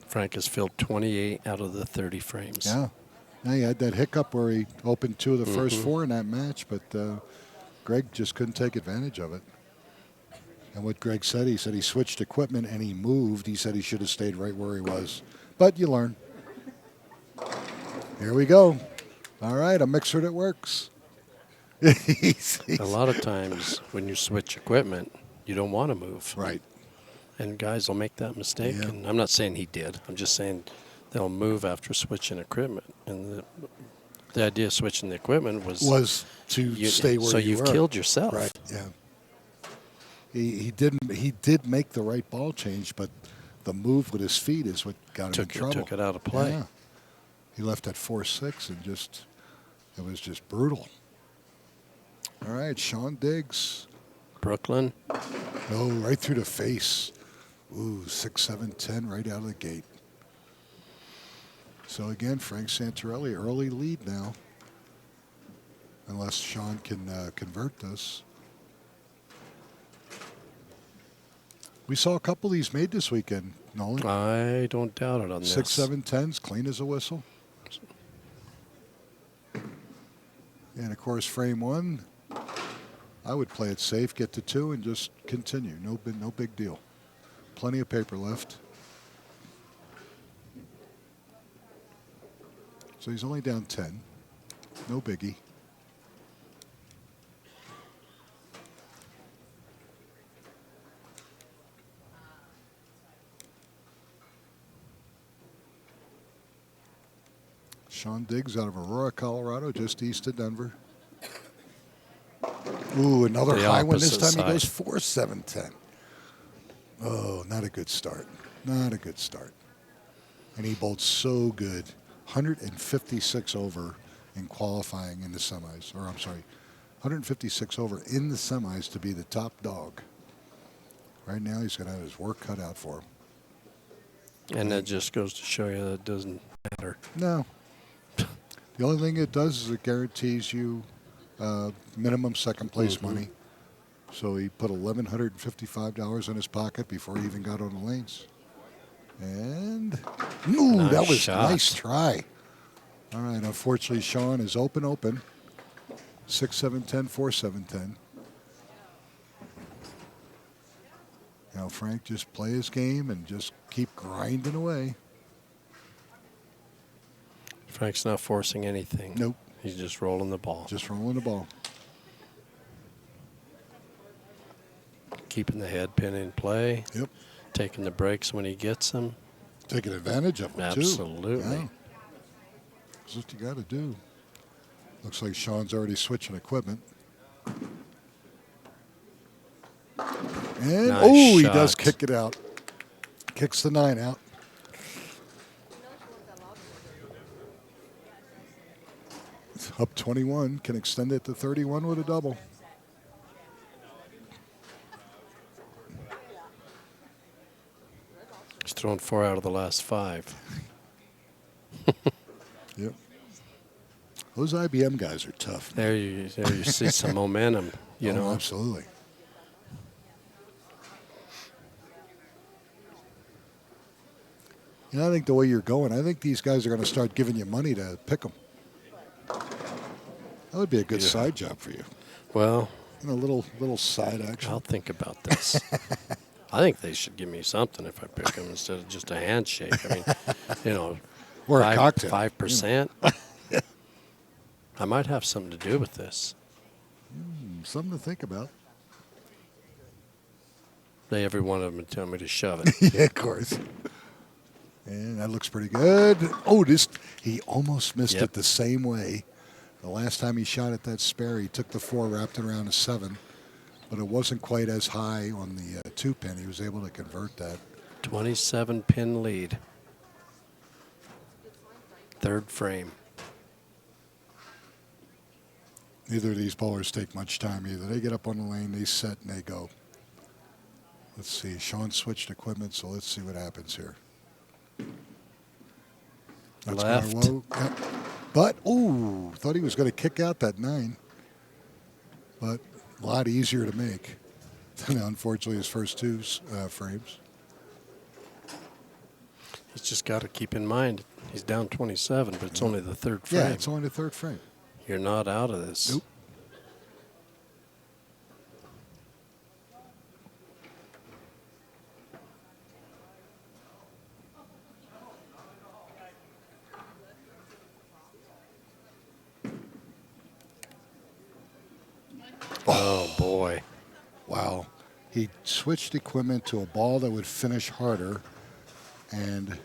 [SPEAKER 2] Frank has filled 28 out of the 30 frames.
[SPEAKER 1] Yeah. Now he had that hiccup where he opened 2 of the first 4 in that match, but Greg just couldn't take advantage of it. And what Greg said, he said he switched equipment and he moved. He said he should have stayed right where he was. But you learn. Here we go. All right, a mixer that works.
[SPEAKER 2] A lot of times when you switch equipment, you don't want to move.
[SPEAKER 1] Right.
[SPEAKER 2] And guys will make that mistake.
[SPEAKER 1] Yeah.
[SPEAKER 2] And I'm not saying he did. I'm just saying they'll move after switching equipment. And the idea of switching the equipment was
[SPEAKER 1] to stay where you were.
[SPEAKER 2] So you've killed yourself.
[SPEAKER 1] Right, yeah. He did make the right ball change, but the move with his feet is what got him in trouble.
[SPEAKER 2] Took it out of play.
[SPEAKER 1] Yeah. He left at 4-6 and it was just brutal. All right, Sean Diggs.
[SPEAKER 2] Brooklyn.
[SPEAKER 1] Oh, right through the face. Ooh, 6-7-10 right out of the gate. So again, Frank Santorelli, early lead now. Unless Sean can convert this. We saw a couple of these made this weekend, Nolan.
[SPEAKER 2] I don't doubt it on this.
[SPEAKER 1] 6-7-10s, clean as a whistle. And of course, frame 1, I would play it safe, get to 2, and just continue. No big deal. Plenty of paper left. So he's only down 10. No biggie. Sean Diggs out of Aurora, Colorado, just east of Denver. Ooh, another
[SPEAKER 2] The
[SPEAKER 1] high one. This
[SPEAKER 2] opposite
[SPEAKER 1] time he goes
[SPEAKER 2] side.
[SPEAKER 1] 4-7-10. Oh, not a good start. Not a good start. And he bowled so good. 156 over in qualifying in the semis. Or, I'm sorry, 156 over in the semis to be the top dog. Right now he's going to have his work cut out for him.
[SPEAKER 2] And that just goes to show you that it doesn't matter.
[SPEAKER 1] No. The only thing it does is it guarantees you minimum second place money. So he put $1,155 in his pocket before he even got on the lanes. And ooh,
[SPEAKER 2] Nice
[SPEAKER 1] that was
[SPEAKER 2] shot.
[SPEAKER 1] nice try. All right, unfortunately, Sean is open. 6-7-10, 4-7-10. Now Frank just play his game and just keep grinding away.
[SPEAKER 2] Frank's not forcing anything.
[SPEAKER 1] Nope.
[SPEAKER 2] He's just rolling the ball.
[SPEAKER 1] Just rolling the ball.
[SPEAKER 2] Keeping the head pin in play.
[SPEAKER 1] Yep.
[SPEAKER 2] Taking the breaks when he gets them.
[SPEAKER 1] Taking advantage of them, too.
[SPEAKER 2] Absolutely.
[SPEAKER 1] Yeah. That's what you got to do. Looks like Sean's already switching equipment. And,
[SPEAKER 2] Nice
[SPEAKER 1] oh, he does
[SPEAKER 2] shot.
[SPEAKER 1] kick it out. Kicks the 9 out. It's up 21. Can extend it to 31 with a double.
[SPEAKER 2] He's thrown 4 out of the last 5.
[SPEAKER 1] Yep. Those IBM guys are tough.
[SPEAKER 2] There you see some momentum, you
[SPEAKER 1] Oh,
[SPEAKER 2] know.
[SPEAKER 1] absolutely. You know, I think the way you're going, I think these guys are going to start giving you money to pick them. That would be a good side job for you.
[SPEAKER 2] Well,
[SPEAKER 1] And a little side action.
[SPEAKER 2] I'll think about this. I think they should give me something if I pick them instead of just a handshake. I mean, you know,
[SPEAKER 1] Or a cocktail.
[SPEAKER 2] 5%. I might have something to do with this.
[SPEAKER 1] Something to think about.
[SPEAKER 2] Every one of them tell me to shove it.
[SPEAKER 1] Yeah, of course. And that looks pretty good. Oh, he almost missed
[SPEAKER 2] Yep.
[SPEAKER 1] it the same way. The last time he shot at that spare, he took the 4, wrapped it around a 7, but it wasn't quite as high on the 2-pin. He was able to convert that.
[SPEAKER 2] 27-pin lead. Third frame.
[SPEAKER 1] Neither of these bowlers take much time either. They get up on the lane, they set, and they go. Let's see. Sean switched equipment, so let's see what happens here. That's
[SPEAKER 2] Left.
[SPEAKER 1] Caldwell. Yep. But, ooh, thought he was going to kick out that 9. But a lot easier to make than, unfortunately, his first 2 frames.
[SPEAKER 2] He's just got to keep in mind he's down 27, but it's only the 3rd frame.
[SPEAKER 1] Yeah, it's only the 3rd frame.
[SPEAKER 2] You're not out of this.
[SPEAKER 1] Nope.
[SPEAKER 2] Oh, boy.
[SPEAKER 1] Wow. He switched equipment to a ball that would finish harder, and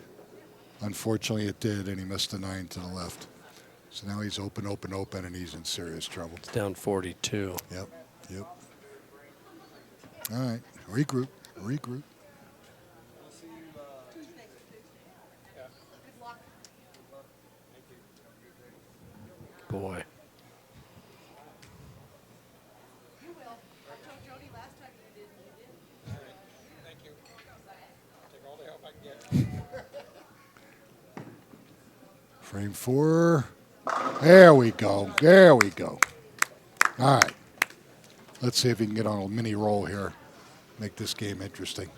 [SPEAKER 1] unfortunately it did, and he missed the 9 to the left. So now he's open, and he's in serious trouble.
[SPEAKER 2] It's down 42.
[SPEAKER 1] Yep. All right. Regroup.
[SPEAKER 2] Boy.
[SPEAKER 1] Frame 4. There we go. All right. Let's see if he can get on a mini roll here. Make this game interesting.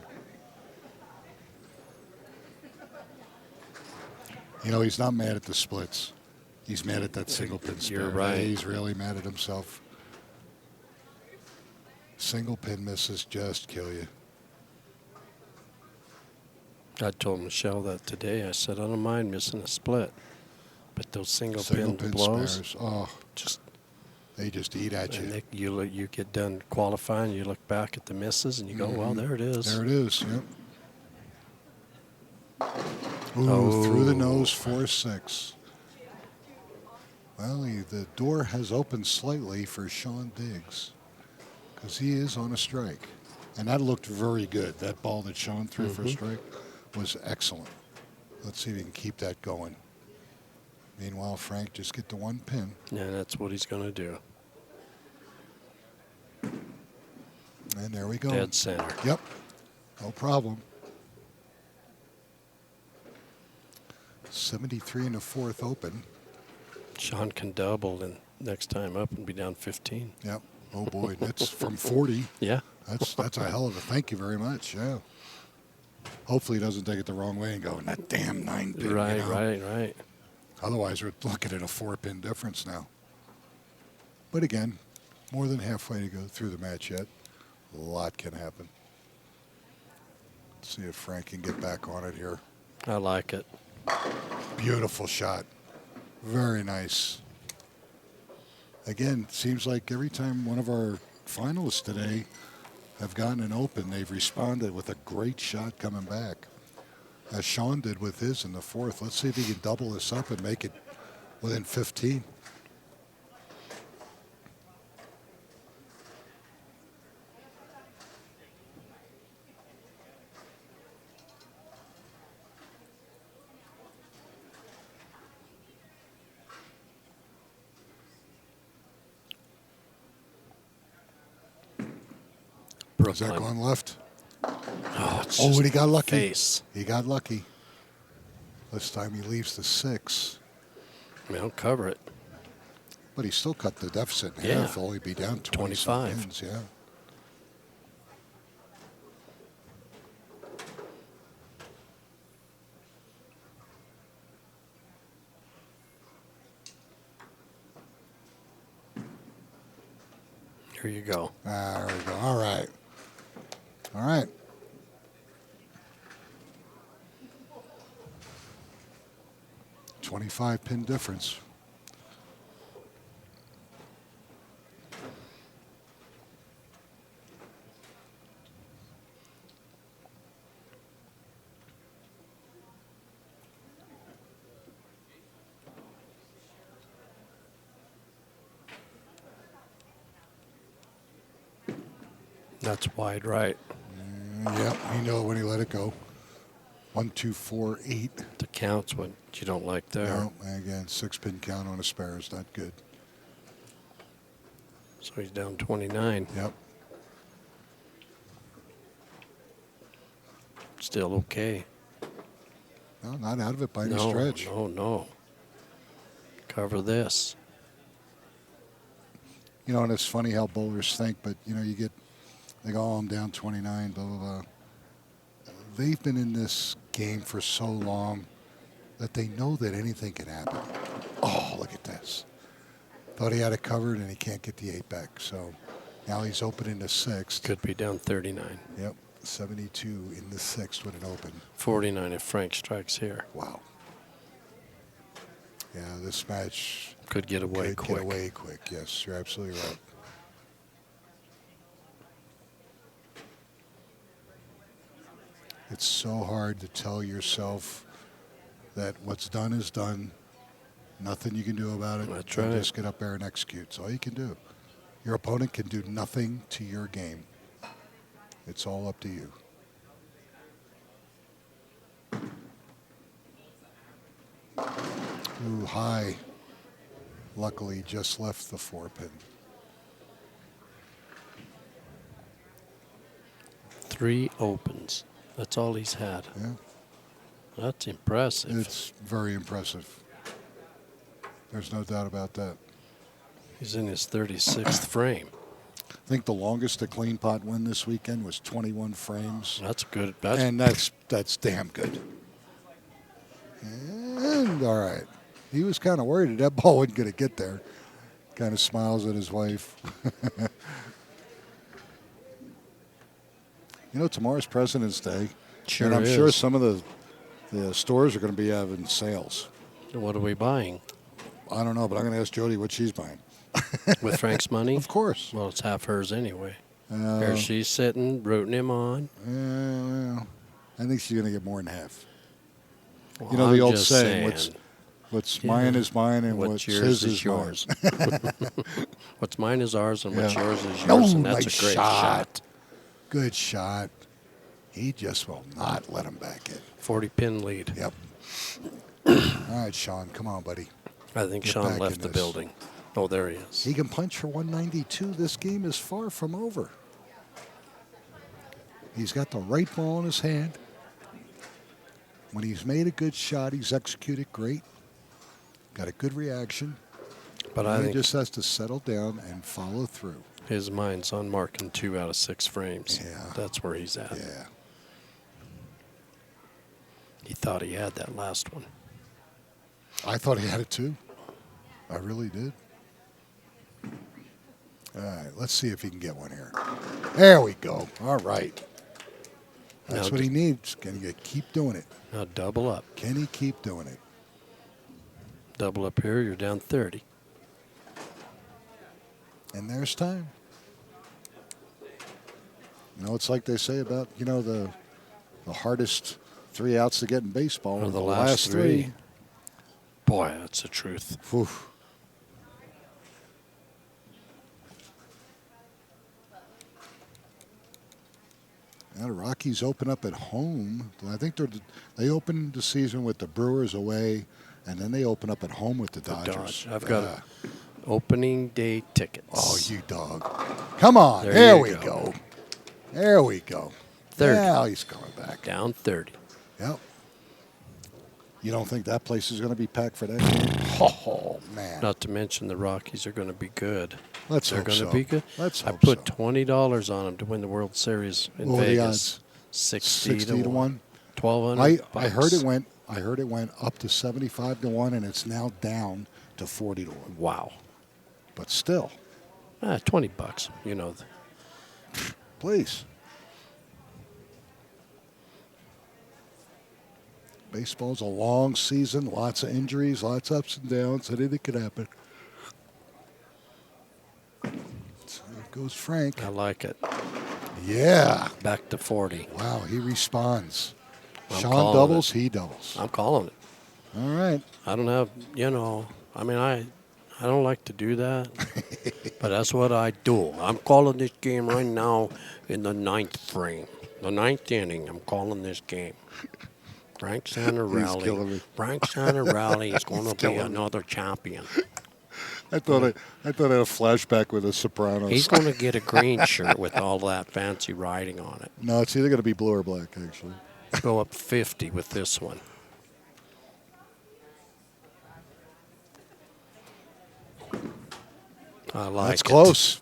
[SPEAKER 1] You know, he's not mad at the splits. He's mad at that single pin spare.
[SPEAKER 2] You're right.
[SPEAKER 1] He's really mad at himself. Single pin misses just kill you.
[SPEAKER 2] I told Michelle that today. I said, I don't mind missing a split. But those single pin blows,
[SPEAKER 1] spares. Oh, they just eat at you.
[SPEAKER 2] And you get done qualifying, you look back at the misses, and you go, well, there it is.
[SPEAKER 1] There it is, yep. Ooh, through the nose, 4-6. Well, the door has opened slightly for Sean Diggs because he is on a strike. And that looked very good. That ball that Sean threw for a strike was excellent. Let's see if he can keep that going. Meanwhile, Frank just get the 1 pin.
[SPEAKER 2] Yeah, that's what he's going to do.
[SPEAKER 1] And there we go.
[SPEAKER 2] Dead center.
[SPEAKER 1] Yep. No problem. 73 in the 4th open.
[SPEAKER 2] Sean can double and next time up and be down 15.
[SPEAKER 1] Yep. Oh boy, that's from 40.
[SPEAKER 2] Yeah.
[SPEAKER 1] That's a hell of a thank you very much. Yeah. Hopefully he doesn't take it the wrong way and go, that damn 9 pin.
[SPEAKER 2] Right,
[SPEAKER 1] you know?
[SPEAKER 2] right.
[SPEAKER 1] Otherwise, we're looking at a 4-pin difference now. But again, more than halfway to go through the match yet. A lot can happen. Let's see if Frank can get back on it here.
[SPEAKER 2] I like it.
[SPEAKER 1] Beautiful shot. Very nice. Again, seems like every time one of our finalists today have gotten an open, they've responded with a great shot coming back, as Sean did with his in the 4th. Let's see if he can double this up and make it within 15. Is that going left?
[SPEAKER 2] Oh,
[SPEAKER 1] And he got lucky.
[SPEAKER 2] Face.
[SPEAKER 1] He got lucky. This time he leaves the 6.
[SPEAKER 2] I mean, I'll cover it.
[SPEAKER 1] But he still cut the deficit in half. He'll only be down
[SPEAKER 2] 25.
[SPEAKER 1] Pins, yeah.
[SPEAKER 2] Here you go.
[SPEAKER 1] There we go. All right. All right. $25-pin difference.
[SPEAKER 2] That's wide right.
[SPEAKER 1] Yep, he knew it when he let it go. 1, 2, 4, 8.
[SPEAKER 2] The count's what you don't like there.
[SPEAKER 1] No, again, 6-pin count on a spare is not good.
[SPEAKER 2] So he's down 29.
[SPEAKER 1] Yep.
[SPEAKER 2] Still okay.
[SPEAKER 1] No, not out of it by any
[SPEAKER 2] No,
[SPEAKER 1] stretch.
[SPEAKER 2] no. Cover this.
[SPEAKER 1] You know, and it's funny how bowlers think, but, you know, they go, oh, I'm down 29, blah, blah, blah. They've been in this game for so long that they know that anything can happen. Oh, look at this. Thought he had it covered, and he can't get the 8 back. So now he's open in the 6th.
[SPEAKER 2] Could be down 39.
[SPEAKER 1] Yep, 72 in the 6th when it opened.
[SPEAKER 2] 49 if Frank strikes here.
[SPEAKER 1] Wow. Yeah, this match
[SPEAKER 2] Could get away quick.
[SPEAKER 1] Get away quick, yes. You're absolutely right. It's so hard to tell yourself that what's done is done. Nothing you can do about it.
[SPEAKER 2] That's
[SPEAKER 1] You
[SPEAKER 2] right.
[SPEAKER 1] Just get up there and execute. It's all you can do. Your opponent can do nothing to your game. It's all up to you. Ooh, high. Luckily, just left the 4-pin.
[SPEAKER 2] 3 opens. That's all he's had.
[SPEAKER 1] Yeah,
[SPEAKER 2] That's impressive.
[SPEAKER 1] it's very impressive. There's no doubt about that.
[SPEAKER 2] He's in his 36th frame.
[SPEAKER 1] I think the longest a clean pot win this weekend was 21 frames.
[SPEAKER 2] That's good.
[SPEAKER 1] And that's damn good. And all right. He was kind of worried that ball wasn't going to get there. Kind of smiles at his wife. You know, tomorrow's President's Day.
[SPEAKER 2] Sure
[SPEAKER 1] and I'm
[SPEAKER 2] is.
[SPEAKER 1] sure some of the stores are going to be having sales.
[SPEAKER 2] What are we buying?
[SPEAKER 1] I don't know, but I'm going to ask Jody what she's buying.
[SPEAKER 2] With Frank's money?
[SPEAKER 1] Of course.
[SPEAKER 2] Well, it's half hers anyway. There she's sitting, rooting him on.
[SPEAKER 1] Well, I think she's going to get more than half.
[SPEAKER 2] Well,
[SPEAKER 1] You know the
[SPEAKER 2] I'm
[SPEAKER 1] old
[SPEAKER 2] just
[SPEAKER 1] saying,
[SPEAKER 2] saying,
[SPEAKER 1] what's mine is mine and what's
[SPEAKER 2] yours
[SPEAKER 1] his is
[SPEAKER 2] yours.
[SPEAKER 1] yours.
[SPEAKER 2] What's mine is ours, and what's
[SPEAKER 1] Yeah.
[SPEAKER 2] yours is yours,
[SPEAKER 1] Oh,
[SPEAKER 2] and that's
[SPEAKER 1] nice
[SPEAKER 2] a great
[SPEAKER 1] shot.
[SPEAKER 2] shot.
[SPEAKER 1] Good shot. He just will not let him back in.
[SPEAKER 2] 40-pin lead.
[SPEAKER 1] Yep. All right, Sean, come on, buddy.
[SPEAKER 2] I think
[SPEAKER 1] Get
[SPEAKER 2] Sean
[SPEAKER 1] back
[SPEAKER 2] left
[SPEAKER 1] in
[SPEAKER 2] the
[SPEAKER 1] this.
[SPEAKER 2] building. Oh, there he is.
[SPEAKER 1] He can punch for 192. This game is far from over. He's got the right ball in his hand. When he's made a good shot, he's executed great. Got a good reaction.
[SPEAKER 2] But
[SPEAKER 1] Now
[SPEAKER 2] I
[SPEAKER 1] he
[SPEAKER 2] think
[SPEAKER 1] just has to settle down and follow through.
[SPEAKER 2] his mind's on marking 2 out of 6 frames.
[SPEAKER 1] Yeah.
[SPEAKER 2] That's where he's at.
[SPEAKER 1] Yeah.
[SPEAKER 2] He thought he had that last one.
[SPEAKER 1] I thought he had it too. I really did. All right, let's see if he can get one here. There we go. All right. That's
[SPEAKER 2] Now
[SPEAKER 1] what he needs. Can he keep doing it?
[SPEAKER 2] Now double up.
[SPEAKER 1] Can he keep doing it?
[SPEAKER 2] Double up here, you're down 30.
[SPEAKER 1] And there's time. You know, it's like they say about, you know, the hardest 3 outs to get in baseball
[SPEAKER 2] Or
[SPEAKER 1] are
[SPEAKER 2] the last 3. Boy, that's the truth.
[SPEAKER 1] Whew. Now the Rockies open up at home. I think they opened the season with the Brewers away, and then they open up at home with the Dodgers.
[SPEAKER 2] I've got opening day tickets.
[SPEAKER 1] Oh, you dog. Come on.
[SPEAKER 2] There
[SPEAKER 1] There
[SPEAKER 2] you
[SPEAKER 1] we
[SPEAKER 2] go.
[SPEAKER 1] go. There we go.
[SPEAKER 2] 30.
[SPEAKER 1] Now he's coming back.
[SPEAKER 2] Down 30.
[SPEAKER 1] Yep. You don't think that place is going to be packed for that game? Oh, man.
[SPEAKER 2] Not to mention the Rockies are going to be good.
[SPEAKER 1] Let's
[SPEAKER 2] They're
[SPEAKER 1] hope
[SPEAKER 2] going
[SPEAKER 1] so.
[SPEAKER 2] to be good.
[SPEAKER 1] Let's
[SPEAKER 2] I
[SPEAKER 1] hope
[SPEAKER 2] put
[SPEAKER 1] so.
[SPEAKER 2] $20 on them to win the World Series in
[SPEAKER 1] What were the
[SPEAKER 2] Vegas.
[SPEAKER 1] odds?
[SPEAKER 2] 60
[SPEAKER 1] to 1.
[SPEAKER 2] 1,200.
[SPEAKER 1] I heard it went up to 75 to 1, and it's now down to 40 to 1.
[SPEAKER 2] Wow.
[SPEAKER 1] But still,
[SPEAKER 2] $20. You know.
[SPEAKER 1] please. Baseball's a long season, lots of injuries, lots of ups and downs. Anything could happen. So there goes Frank.
[SPEAKER 2] I like it.
[SPEAKER 1] Yeah.
[SPEAKER 2] Back to 40.
[SPEAKER 1] Wow, he responds.
[SPEAKER 2] I'm
[SPEAKER 1] Sean
[SPEAKER 2] calling
[SPEAKER 1] doubles,
[SPEAKER 2] it.
[SPEAKER 1] he doubles.
[SPEAKER 2] I'm calling it.
[SPEAKER 1] All right.
[SPEAKER 2] I don't have, I mean, I don't like to do that, but that's what I do. I'm calling this game right now in the 9th frame. The 9th inning, I'm calling this game. Frank
[SPEAKER 1] killing
[SPEAKER 2] Santorelli.
[SPEAKER 1] me.
[SPEAKER 2] Frank Santorelli is going to be
[SPEAKER 1] killing me.
[SPEAKER 2] another champion.
[SPEAKER 1] I thought I had a flashback with the Sopranos.
[SPEAKER 2] He's going to get a green shirt with all that fancy writing on it.
[SPEAKER 1] No, it's either going to be blue or black, actually.
[SPEAKER 2] Go up 50 with this one. I like
[SPEAKER 1] That's
[SPEAKER 2] it.
[SPEAKER 1] close.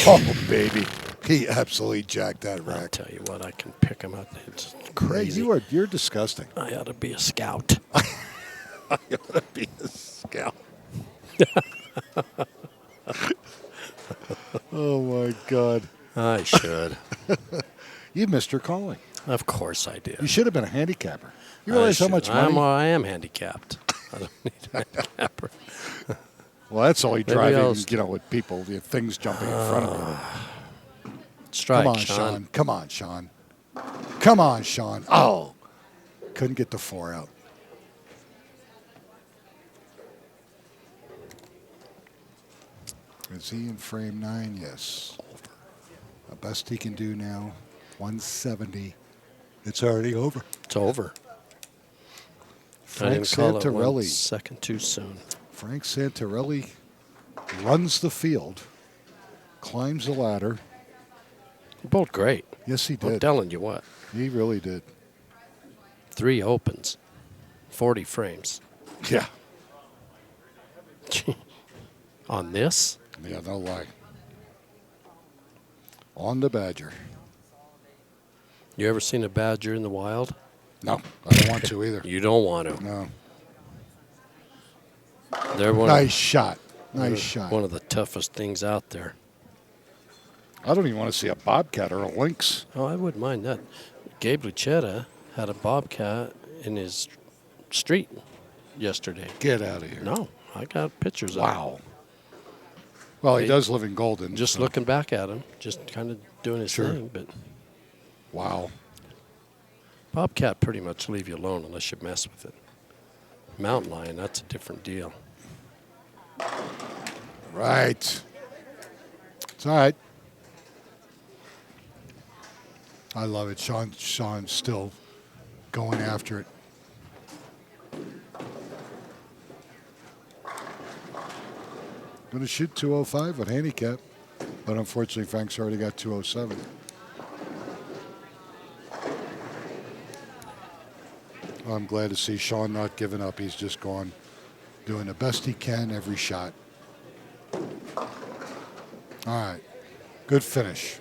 [SPEAKER 1] Oh, baby. He absolutely jacked that
[SPEAKER 2] I'll
[SPEAKER 1] rack.
[SPEAKER 2] tell you what, I can pick him up. It's crazy.
[SPEAKER 1] Hey, you're disgusting.
[SPEAKER 2] I ought to be a scout.
[SPEAKER 1] You ought to be a scout. Oh, my God.
[SPEAKER 2] I should.
[SPEAKER 1] You missed your calling.
[SPEAKER 2] Of course I did.
[SPEAKER 1] You should have been a handicapper. You
[SPEAKER 2] I
[SPEAKER 1] realize how
[SPEAKER 2] should.
[SPEAKER 1] much money?
[SPEAKER 2] I am handicapped. I don't need a handicapper.
[SPEAKER 1] Well, that's only
[SPEAKER 2] Maybe
[SPEAKER 1] driving,
[SPEAKER 2] I'll
[SPEAKER 1] with people, things jumping in front of you.
[SPEAKER 2] Strike,
[SPEAKER 1] Come on,
[SPEAKER 2] Sean.
[SPEAKER 1] Come on, Sean. Come on, Sean. Oh, couldn't get the 4 out. Is he in frame 9? Yes. The best he can do now, 170. It's already over.
[SPEAKER 2] It's over. I
[SPEAKER 1] Frank
[SPEAKER 2] didn't call it 1
[SPEAKER 1] Santorelli.
[SPEAKER 2] second too soon.
[SPEAKER 1] Frank Santorelli runs the field, climbs the ladder.
[SPEAKER 2] Both great.
[SPEAKER 1] Yes, he
[SPEAKER 2] I'm
[SPEAKER 1] did.
[SPEAKER 2] telling you what.
[SPEAKER 1] He really did.
[SPEAKER 2] 3 opens, 40 frames.
[SPEAKER 1] Yeah.
[SPEAKER 2] On this?
[SPEAKER 1] Yeah, no lie. On the Badger.
[SPEAKER 2] You ever seen a badger in the wild?
[SPEAKER 1] No, I don't want to either.
[SPEAKER 2] You don't want to.
[SPEAKER 1] No.
[SPEAKER 2] They're one,
[SPEAKER 1] Nice shot. Nice
[SPEAKER 2] they're
[SPEAKER 1] shot.
[SPEAKER 2] one of the toughest things out there.
[SPEAKER 1] I don't even want to see a bobcat or a lynx.
[SPEAKER 2] Oh, I wouldn't mind that. Gabe Lucetta had a bobcat in his street yesterday.
[SPEAKER 1] Get out of here.
[SPEAKER 2] No, I got pictures of
[SPEAKER 1] Wow. Well, he
[SPEAKER 2] Hey,
[SPEAKER 1] does live in Golden.
[SPEAKER 2] it. Just
[SPEAKER 1] so-
[SPEAKER 2] looking back at him, just kind of doing his
[SPEAKER 1] Sure.
[SPEAKER 2] thing. But
[SPEAKER 1] Wow.
[SPEAKER 2] bobcat pretty much leave you alone unless you mess with it. Mountain lion, that's a different deal.
[SPEAKER 1] Right. It's all right. I love it. Sean's still going after it. Going to shoot 205 with handicap, but unfortunately Frank's already got 207. I'm glad to see Sean not giving up. He's just gone, doing the best he can every shot. All right. Good finish.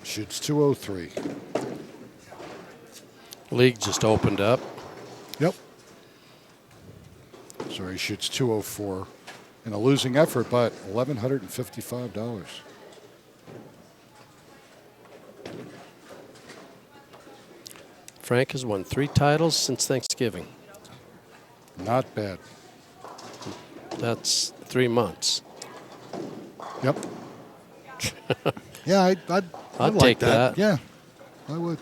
[SPEAKER 1] Shoots 203.
[SPEAKER 2] League just opened up.
[SPEAKER 1] Yep. So he shoots 204 in a losing effort, but $1,155.
[SPEAKER 2] Frank has won 3 titles since Thanksgiving.
[SPEAKER 1] Not bad.
[SPEAKER 2] That's 3 months.
[SPEAKER 1] Yep. Yeah, I'd
[SPEAKER 2] I'd
[SPEAKER 1] like
[SPEAKER 2] take
[SPEAKER 1] that.
[SPEAKER 2] that.
[SPEAKER 1] Yeah, I would.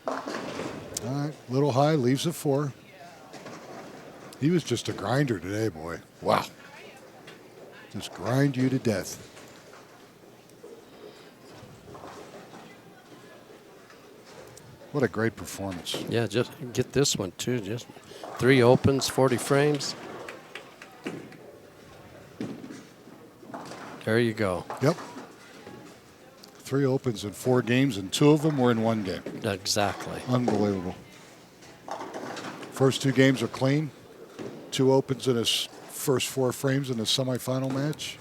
[SPEAKER 1] All right, little high, leaves at 4. He was just a grinder today, boy. Wow. Just grind you to death. What a great performance.
[SPEAKER 2] Yeah, just get this one too. Just 3 opens, 40 frames. There you go.
[SPEAKER 1] Yep. 3 opens in 4 games, and 2 of them were in 1 game.
[SPEAKER 2] Exactly.
[SPEAKER 1] Unbelievable. First 2 games are clean. 2 opens in his first 4 frames in the semifinal match.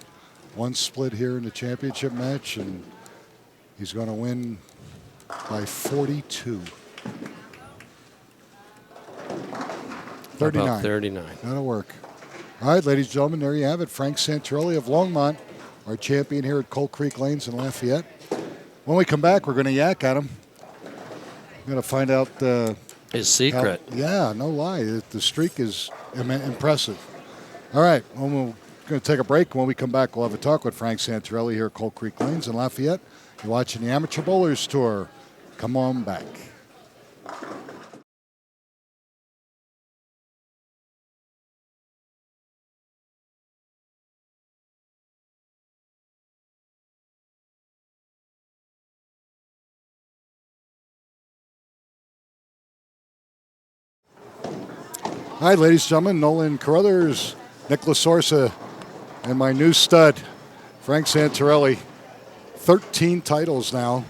[SPEAKER 1] 1 split here in the championship match, and he's going to win by 42. 39.
[SPEAKER 2] About 39.
[SPEAKER 1] That'll work. All right, ladies and gentlemen, there you have it. Frank Santorelli of Longmont, our champion here at Coal Creek Lanes in Lafayette. When we come back, we're going to yak at him. We're going to find out
[SPEAKER 2] His secret.
[SPEAKER 1] yeah, no lie. The streak is impressive. All right, well, we're going to take a break. When we come back, we'll have a talk with Frank Santorelli here at Coal Creek Lanes in Lafayette. You're watching the Amateur Bowlers Tour. Come on back. All right, ladies and gentlemen, Nolan Carruthers, Nicholas Sorsa, and my new stud, Frank Santorelli. 13 titles now,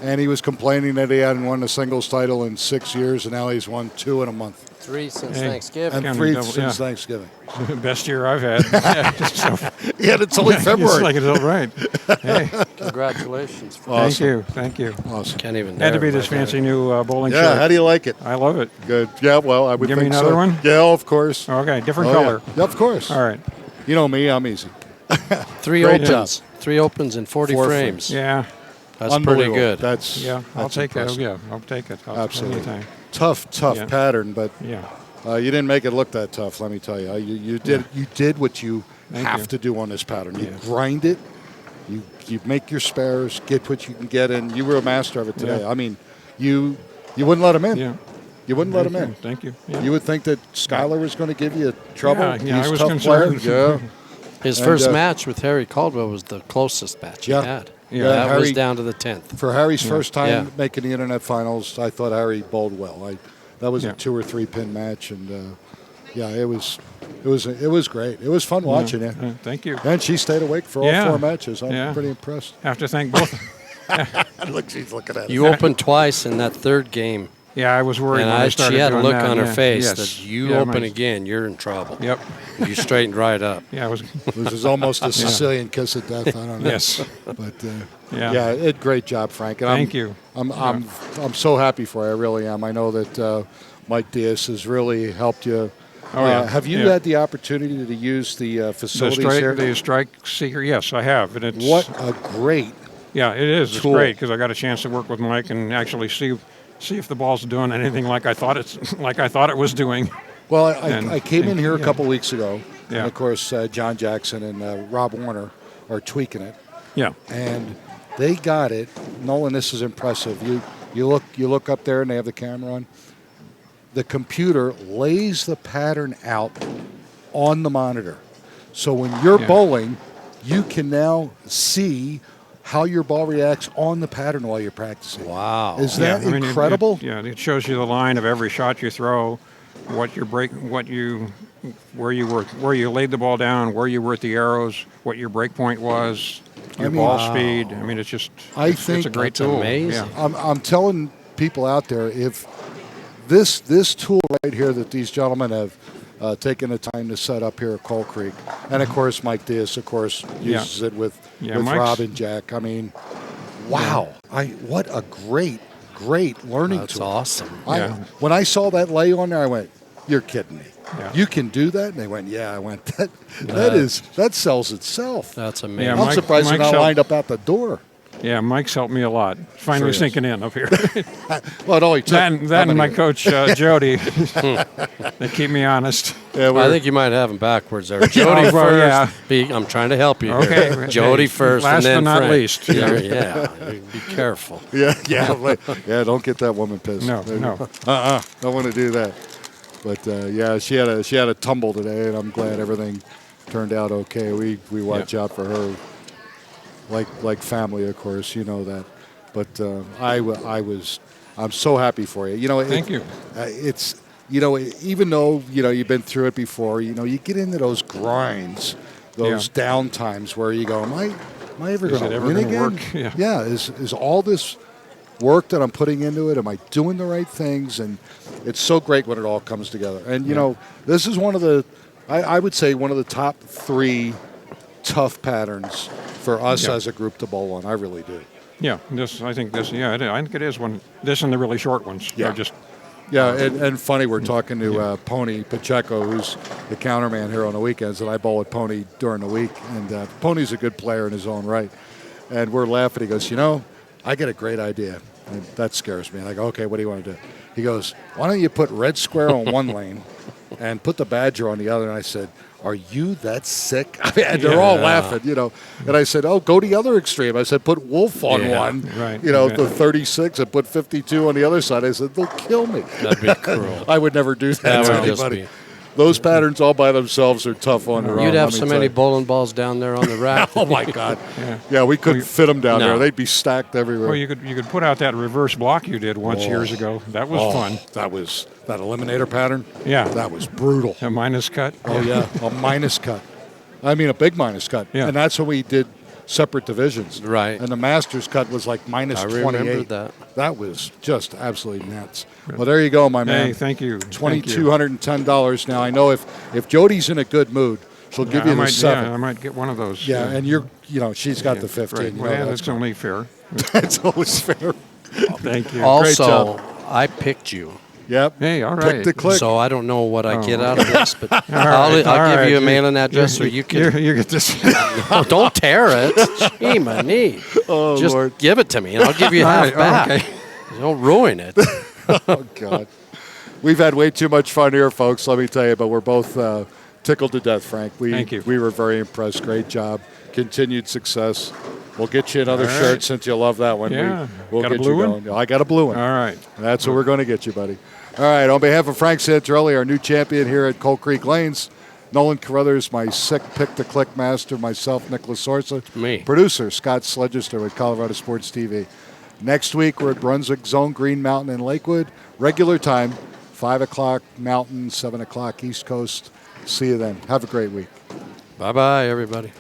[SPEAKER 1] and he was complaining that he hadn't won a singles title in 6 years, and now he's won 2 in a month.
[SPEAKER 2] 3 since Thanksgiving.
[SPEAKER 1] And 3 since Thanksgiving.
[SPEAKER 4] Best year I've had.
[SPEAKER 1] Yeah, it's only February.
[SPEAKER 4] It's like it's all right. Hey,
[SPEAKER 2] Congratulations.
[SPEAKER 1] Awesome.
[SPEAKER 4] thank you.
[SPEAKER 1] Awesome.
[SPEAKER 2] Can't even
[SPEAKER 4] Had to be
[SPEAKER 2] dare
[SPEAKER 4] this
[SPEAKER 2] right
[SPEAKER 4] fancy new bowling
[SPEAKER 1] Yeah,
[SPEAKER 4] shirt.
[SPEAKER 1] how do you like it?
[SPEAKER 4] I love it.
[SPEAKER 1] Good. Yeah, well, I would
[SPEAKER 4] Give me
[SPEAKER 1] think
[SPEAKER 4] another
[SPEAKER 1] so.
[SPEAKER 4] one?
[SPEAKER 1] Yeah, of course.
[SPEAKER 4] Okay, different
[SPEAKER 1] Oh,
[SPEAKER 4] color.
[SPEAKER 1] Yeah. Of course.
[SPEAKER 4] All right.
[SPEAKER 1] You know me, I'm easy.
[SPEAKER 2] there. 3
[SPEAKER 1] Great
[SPEAKER 2] opens. 3 opens in 40
[SPEAKER 1] 4
[SPEAKER 2] frames.
[SPEAKER 4] Yeah.
[SPEAKER 2] That's pretty
[SPEAKER 1] Unbelievable.
[SPEAKER 2] good.
[SPEAKER 1] That's
[SPEAKER 4] I'll take
[SPEAKER 1] impressive.
[SPEAKER 4] it. Yeah, I'll take it.
[SPEAKER 1] Absolutely.
[SPEAKER 4] Anytime.
[SPEAKER 1] Tough
[SPEAKER 4] Yeah.
[SPEAKER 1] pattern, but
[SPEAKER 4] Yeah.
[SPEAKER 1] you didn't make it look that tough. Let me tell you, you did what you
[SPEAKER 4] Thank
[SPEAKER 1] have
[SPEAKER 4] you.
[SPEAKER 1] to do on this pattern. You
[SPEAKER 4] Yeah.
[SPEAKER 1] grind it, you make your spares, get what you can get in. You were a master of it today.
[SPEAKER 4] Yeah.
[SPEAKER 1] I mean, you wouldn't let him in.
[SPEAKER 4] Yeah.
[SPEAKER 1] You wouldn't let him in.
[SPEAKER 4] Thank you. Yeah.
[SPEAKER 1] You would think that Skyler was going to give you trouble.
[SPEAKER 4] Yeah,
[SPEAKER 1] He's
[SPEAKER 4] I
[SPEAKER 1] a
[SPEAKER 4] was
[SPEAKER 1] tough
[SPEAKER 4] concerned.
[SPEAKER 1] player. Yeah.
[SPEAKER 2] His
[SPEAKER 1] And,
[SPEAKER 2] first match with Harry Caldwell was the closest match
[SPEAKER 1] Yeah.
[SPEAKER 2] he had.
[SPEAKER 4] Yeah.
[SPEAKER 2] That was
[SPEAKER 1] Harry-
[SPEAKER 2] down to the 10th.
[SPEAKER 1] For Harry's first time
[SPEAKER 2] Yeah.
[SPEAKER 1] making the internet finals, I thought Harry bowled well. That was
[SPEAKER 4] Yeah.
[SPEAKER 1] a 2 or 3 pin match, and yeah, it was great. It was fun watching it.
[SPEAKER 4] Thank you.
[SPEAKER 1] And she stayed awake for all
[SPEAKER 4] Yeah.
[SPEAKER 1] 4 matches. I'm
[SPEAKER 4] Yeah.
[SPEAKER 1] pretty impressed.
[SPEAKER 4] Have to thank both.
[SPEAKER 1] Look, she's looking at
[SPEAKER 2] You opened twice in that third game,
[SPEAKER 4] Yeah, I was worried
[SPEAKER 2] and
[SPEAKER 4] when I started
[SPEAKER 2] she had a
[SPEAKER 4] doing
[SPEAKER 2] look
[SPEAKER 4] that.
[SPEAKER 2] on her
[SPEAKER 4] Yeah.
[SPEAKER 2] face
[SPEAKER 4] Yes.
[SPEAKER 2] that you
[SPEAKER 4] Yeah,
[SPEAKER 2] open
[SPEAKER 4] my-
[SPEAKER 2] again, you're in trouble.
[SPEAKER 4] Yep.
[SPEAKER 2] You straightened right up.
[SPEAKER 4] Yeah, I was.
[SPEAKER 1] This is almost a Sicilian kiss of death. I don't know.
[SPEAKER 4] Yes.
[SPEAKER 1] But
[SPEAKER 4] Yeah.
[SPEAKER 1] great job, Frank. And
[SPEAKER 4] Thank you.
[SPEAKER 1] I'm so happy for you. I really am. I know that Mike Diaz has really helped you.
[SPEAKER 4] Oh, yeah.
[SPEAKER 1] Have you
[SPEAKER 4] Yeah.
[SPEAKER 1] had the opportunity to use the
[SPEAKER 4] The
[SPEAKER 1] facilities here?
[SPEAKER 4] strike seeker. Yes, I have, and it's
[SPEAKER 1] What a great
[SPEAKER 4] Yeah, it is. It's
[SPEAKER 1] tool.
[SPEAKER 4] great because I got a chance to work with Mike and actually see if the ball's doing anything like I thought it was doing.
[SPEAKER 1] Well,
[SPEAKER 4] And-
[SPEAKER 1] I came in here a
[SPEAKER 4] yeah.
[SPEAKER 1] couple weeks ago,
[SPEAKER 4] Yeah.
[SPEAKER 1] and of course John Jackson and Rob Warner are tweaking it,
[SPEAKER 4] Yeah.
[SPEAKER 1] and they got it. Nolan, this is impressive. You look up there, and they have the camera on. The computer lays the pattern out on the monitor, so when you're
[SPEAKER 4] Yeah.
[SPEAKER 1] bowling, you can now see how your ball reacts on the pattern while you're practicing.
[SPEAKER 2] Wow.
[SPEAKER 1] Is that
[SPEAKER 4] I mean,
[SPEAKER 1] incredible?
[SPEAKER 4] it shows you the line of every shot you throw, where you laid the ball down, where you were at the arrows, what your break point was, your ball speed. I mean, it's just it's
[SPEAKER 1] think
[SPEAKER 4] a great
[SPEAKER 2] that's
[SPEAKER 4] tool.
[SPEAKER 2] amazing.
[SPEAKER 4] Yeah.
[SPEAKER 1] I'm telling people out there, if this tool right here that these gentlemen have taken the time to set up here at Coal Creek, and of course Mike Diaz, of course, uses it with
[SPEAKER 4] Mike's-
[SPEAKER 1] Rob and Jack. I mean, wow! What a great learning
[SPEAKER 2] That's
[SPEAKER 1] tool.
[SPEAKER 2] awesome.
[SPEAKER 4] Yeah.
[SPEAKER 1] When I saw that lay on there, I went, "You're kidding me!
[SPEAKER 4] Yeah.
[SPEAKER 1] You can do that?" And they went, "Yeah." I went, "That sells itself."
[SPEAKER 2] That's amazing.
[SPEAKER 4] Yeah,
[SPEAKER 1] I'm
[SPEAKER 4] Mike-
[SPEAKER 1] surprised they're
[SPEAKER 4] Mike's
[SPEAKER 1] not
[SPEAKER 4] helped-
[SPEAKER 1] lined up out the door.
[SPEAKER 4] Yeah, Mike's helped me a lot. Finally
[SPEAKER 1] Sure is.
[SPEAKER 4] sinking in up here.
[SPEAKER 1] Well, it only took
[SPEAKER 4] that
[SPEAKER 1] how
[SPEAKER 4] and
[SPEAKER 1] many
[SPEAKER 4] my
[SPEAKER 1] years?
[SPEAKER 4] coach Jody. They keep me honest.
[SPEAKER 1] Yeah,
[SPEAKER 2] I think you might have them backwards there. Jody
[SPEAKER 4] Oh, well,
[SPEAKER 2] first.
[SPEAKER 4] yeah.
[SPEAKER 2] I'm trying to help you
[SPEAKER 4] Okay.
[SPEAKER 2] here. Jody
[SPEAKER 4] Hey,
[SPEAKER 2] first,
[SPEAKER 4] last
[SPEAKER 2] and then
[SPEAKER 4] but not
[SPEAKER 2] Frank.
[SPEAKER 4] least.
[SPEAKER 2] Yeah. Be careful.
[SPEAKER 1] Yeah. Don't get that woman pissed.
[SPEAKER 4] No.
[SPEAKER 1] Don't want to do that. But yeah, she had a tumble today, and I'm glad everything turned out okay. We watch out for her, like family, of course. You know that. But I'm so happy for you. You know,
[SPEAKER 4] Thank you.
[SPEAKER 1] It's even though you've been through it before. You get into those grinds, those down times where you go, am I ever
[SPEAKER 4] Is
[SPEAKER 1] going
[SPEAKER 4] it
[SPEAKER 1] to
[SPEAKER 4] ever
[SPEAKER 1] win
[SPEAKER 4] gonna
[SPEAKER 1] again?
[SPEAKER 4] work? Yeah.
[SPEAKER 1] Is all this work that I'm putting into it, am I doing the right things? And it's so great when it all comes together. And this is one of the, I would say, one of the top 3 tough patterns for us as a group to bowl on. I really do.
[SPEAKER 4] Yeah, I think it is one. This and the really short ones.
[SPEAKER 1] Yeah.
[SPEAKER 4] Are just
[SPEAKER 1] Yeah, and funny, we're talking to Pony Pacheco, who's the counterman here on the weekends, and I bowl with Pony during the week. And Pony's a good player in his own right. And we're laughing. He goes, I get a great idea. And that scares me. And I go, okay, what do you want to do? He goes, why don't you put red square on one lane and put the Badger on the other? And I said, are you that sick? I mean, and they're all laughing, And I said, oh, go the other extreme. I said, put Wolf on one,
[SPEAKER 4] right,
[SPEAKER 1] the 36, and put 52 on the other side. I said, they'll kill me.
[SPEAKER 2] That'd be cruel.
[SPEAKER 1] I would never do that
[SPEAKER 2] That
[SPEAKER 1] to
[SPEAKER 2] would just
[SPEAKER 1] anybody.
[SPEAKER 2] be.
[SPEAKER 1] those patterns all by themselves are tough on their own.
[SPEAKER 2] You'd have
[SPEAKER 1] let me
[SPEAKER 2] so
[SPEAKER 1] tell
[SPEAKER 2] many
[SPEAKER 1] you.
[SPEAKER 2] bowling balls down there on the rack.
[SPEAKER 1] Oh my God!
[SPEAKER 4] Yeah.
[SPEAKER 1] Yeah, we couldn't fit them down
[SPEAKER 2] No.
[SPEAKER 1] there. They'd be stacked everywhere.
[SPEAKER 4] Well, you could put out that reverse block you did once years ago. That was fun.
[SPEAKER 1] That was that eliminator pattern.
[SPEAKER 4] Yeah.
[SPEAKER 1] that was brutal.
[SPEAKER 4] A minus cut.
[SPEAKER 1] Oh yeah, a minus cut. I mean, a big minus cut.
[SPEAKER 4] Yeah.
[SPEAKER 1] And that's when we did separate divisions.
[SPEAKER 2] Right.
[SPEAKER 1] And the Masters cut was like minus
[SPEAKER 2] I
[SPEAKER 1] 28.
[SPEAKER 2] remember that.
[SPEAKER 1] That was just absolutely nuts. Well, there you go, my man.
[SPEAKER 4] Hey, thank you.
[SPEAKER 1] $2,210 now. I know if Jody's in a good mood, she'll give you the 7.
[SPEAKER 4] Yeah, I might get one of those.
[SPEAKER 1] Yeah, and she's got the 15.
[SPEAKER 4] Right.
[SPEAKER 1] You know
[SPEAKER 4] Well,
[SPEAKER 1] that's
[SPEAKER 4] that's only fair.
[SPEAKER 1] that's always fair.
[SPEAKER 4] Thank you.
[SPEAKER 2] Also,
[SPEAKER 1] job.
[SPEAKER 2] I picked you.
[SPEAKER 1] Yep.
[SPEAKER 4] Hey, all
[SPEAKER 1] Click
[SPEAKER 4] right.
[SPEAKER 1] to click.
[SPEAKER 2] So I don't know what I get out of this, but
[SPEAKER 4] right,
[SPEAKER 2] I'll give you a
[SPEAKER 4] all right.
[SPEAKER 2] mailing address so you can.
[SPEAKER 4] You get this.
[SPEAKER 2] Oh, don't tear it. Gee, my knee.
[SPEAKER 1] Oh,
[SPEAKER 2] Just
[SPEAKER 1] Lord.
[SPEAKER 2] give it to me, and I'll give you half
[SPEAKER 4] right,
[SPEAKER 2] back.
[SPEAKER 4] okay.
[SPEAKER 2] Don't ruin it.
[SPEAKER 1] Oh, God. We've had way too much fun here, folks, let me tell you, but we're both tickled to death, Frank.
[SPEAKER 4] Thank you.
[SPEAKER 1] We were very impressed. Great job. Continued success. We'll get you another
[SPEAKER 4] All right.
[SPEAKER 1] shirt since you love that one.
[SPEAKER 4] Yeah.
[SPEAKER 1] We'll
[SPEAKER 4] Got a
[SPEAKER 1] get
[SPEAKER 4] blue
[SPEAKER 1] you
[SPEAKER 4] one?
[SPEAKER 1] going. I got a blue one.
[SPEAKER 4] All right.
[SPEAKER 1] That's what we're going to get you, buddy. All right, on behalf of Frank Santorelli, our new champion here at Coal Creek Lanes, Nolan Carruthers, my sick pick-to-click master, myself, Nicholas Sorsa.
[SPEAKER 2] Me.
[SPEAKER 1] Producer, Scott Sledgester with ColoradoSports.TV. Next week, we're at Brunswick Zone, Green Mountain, and Lakewood. Regular time, 5 o'clock Mountain, 7 o'clock East Coast. See you then. Have a great week.
[SPEAKER 2] Bye-bye, everybody.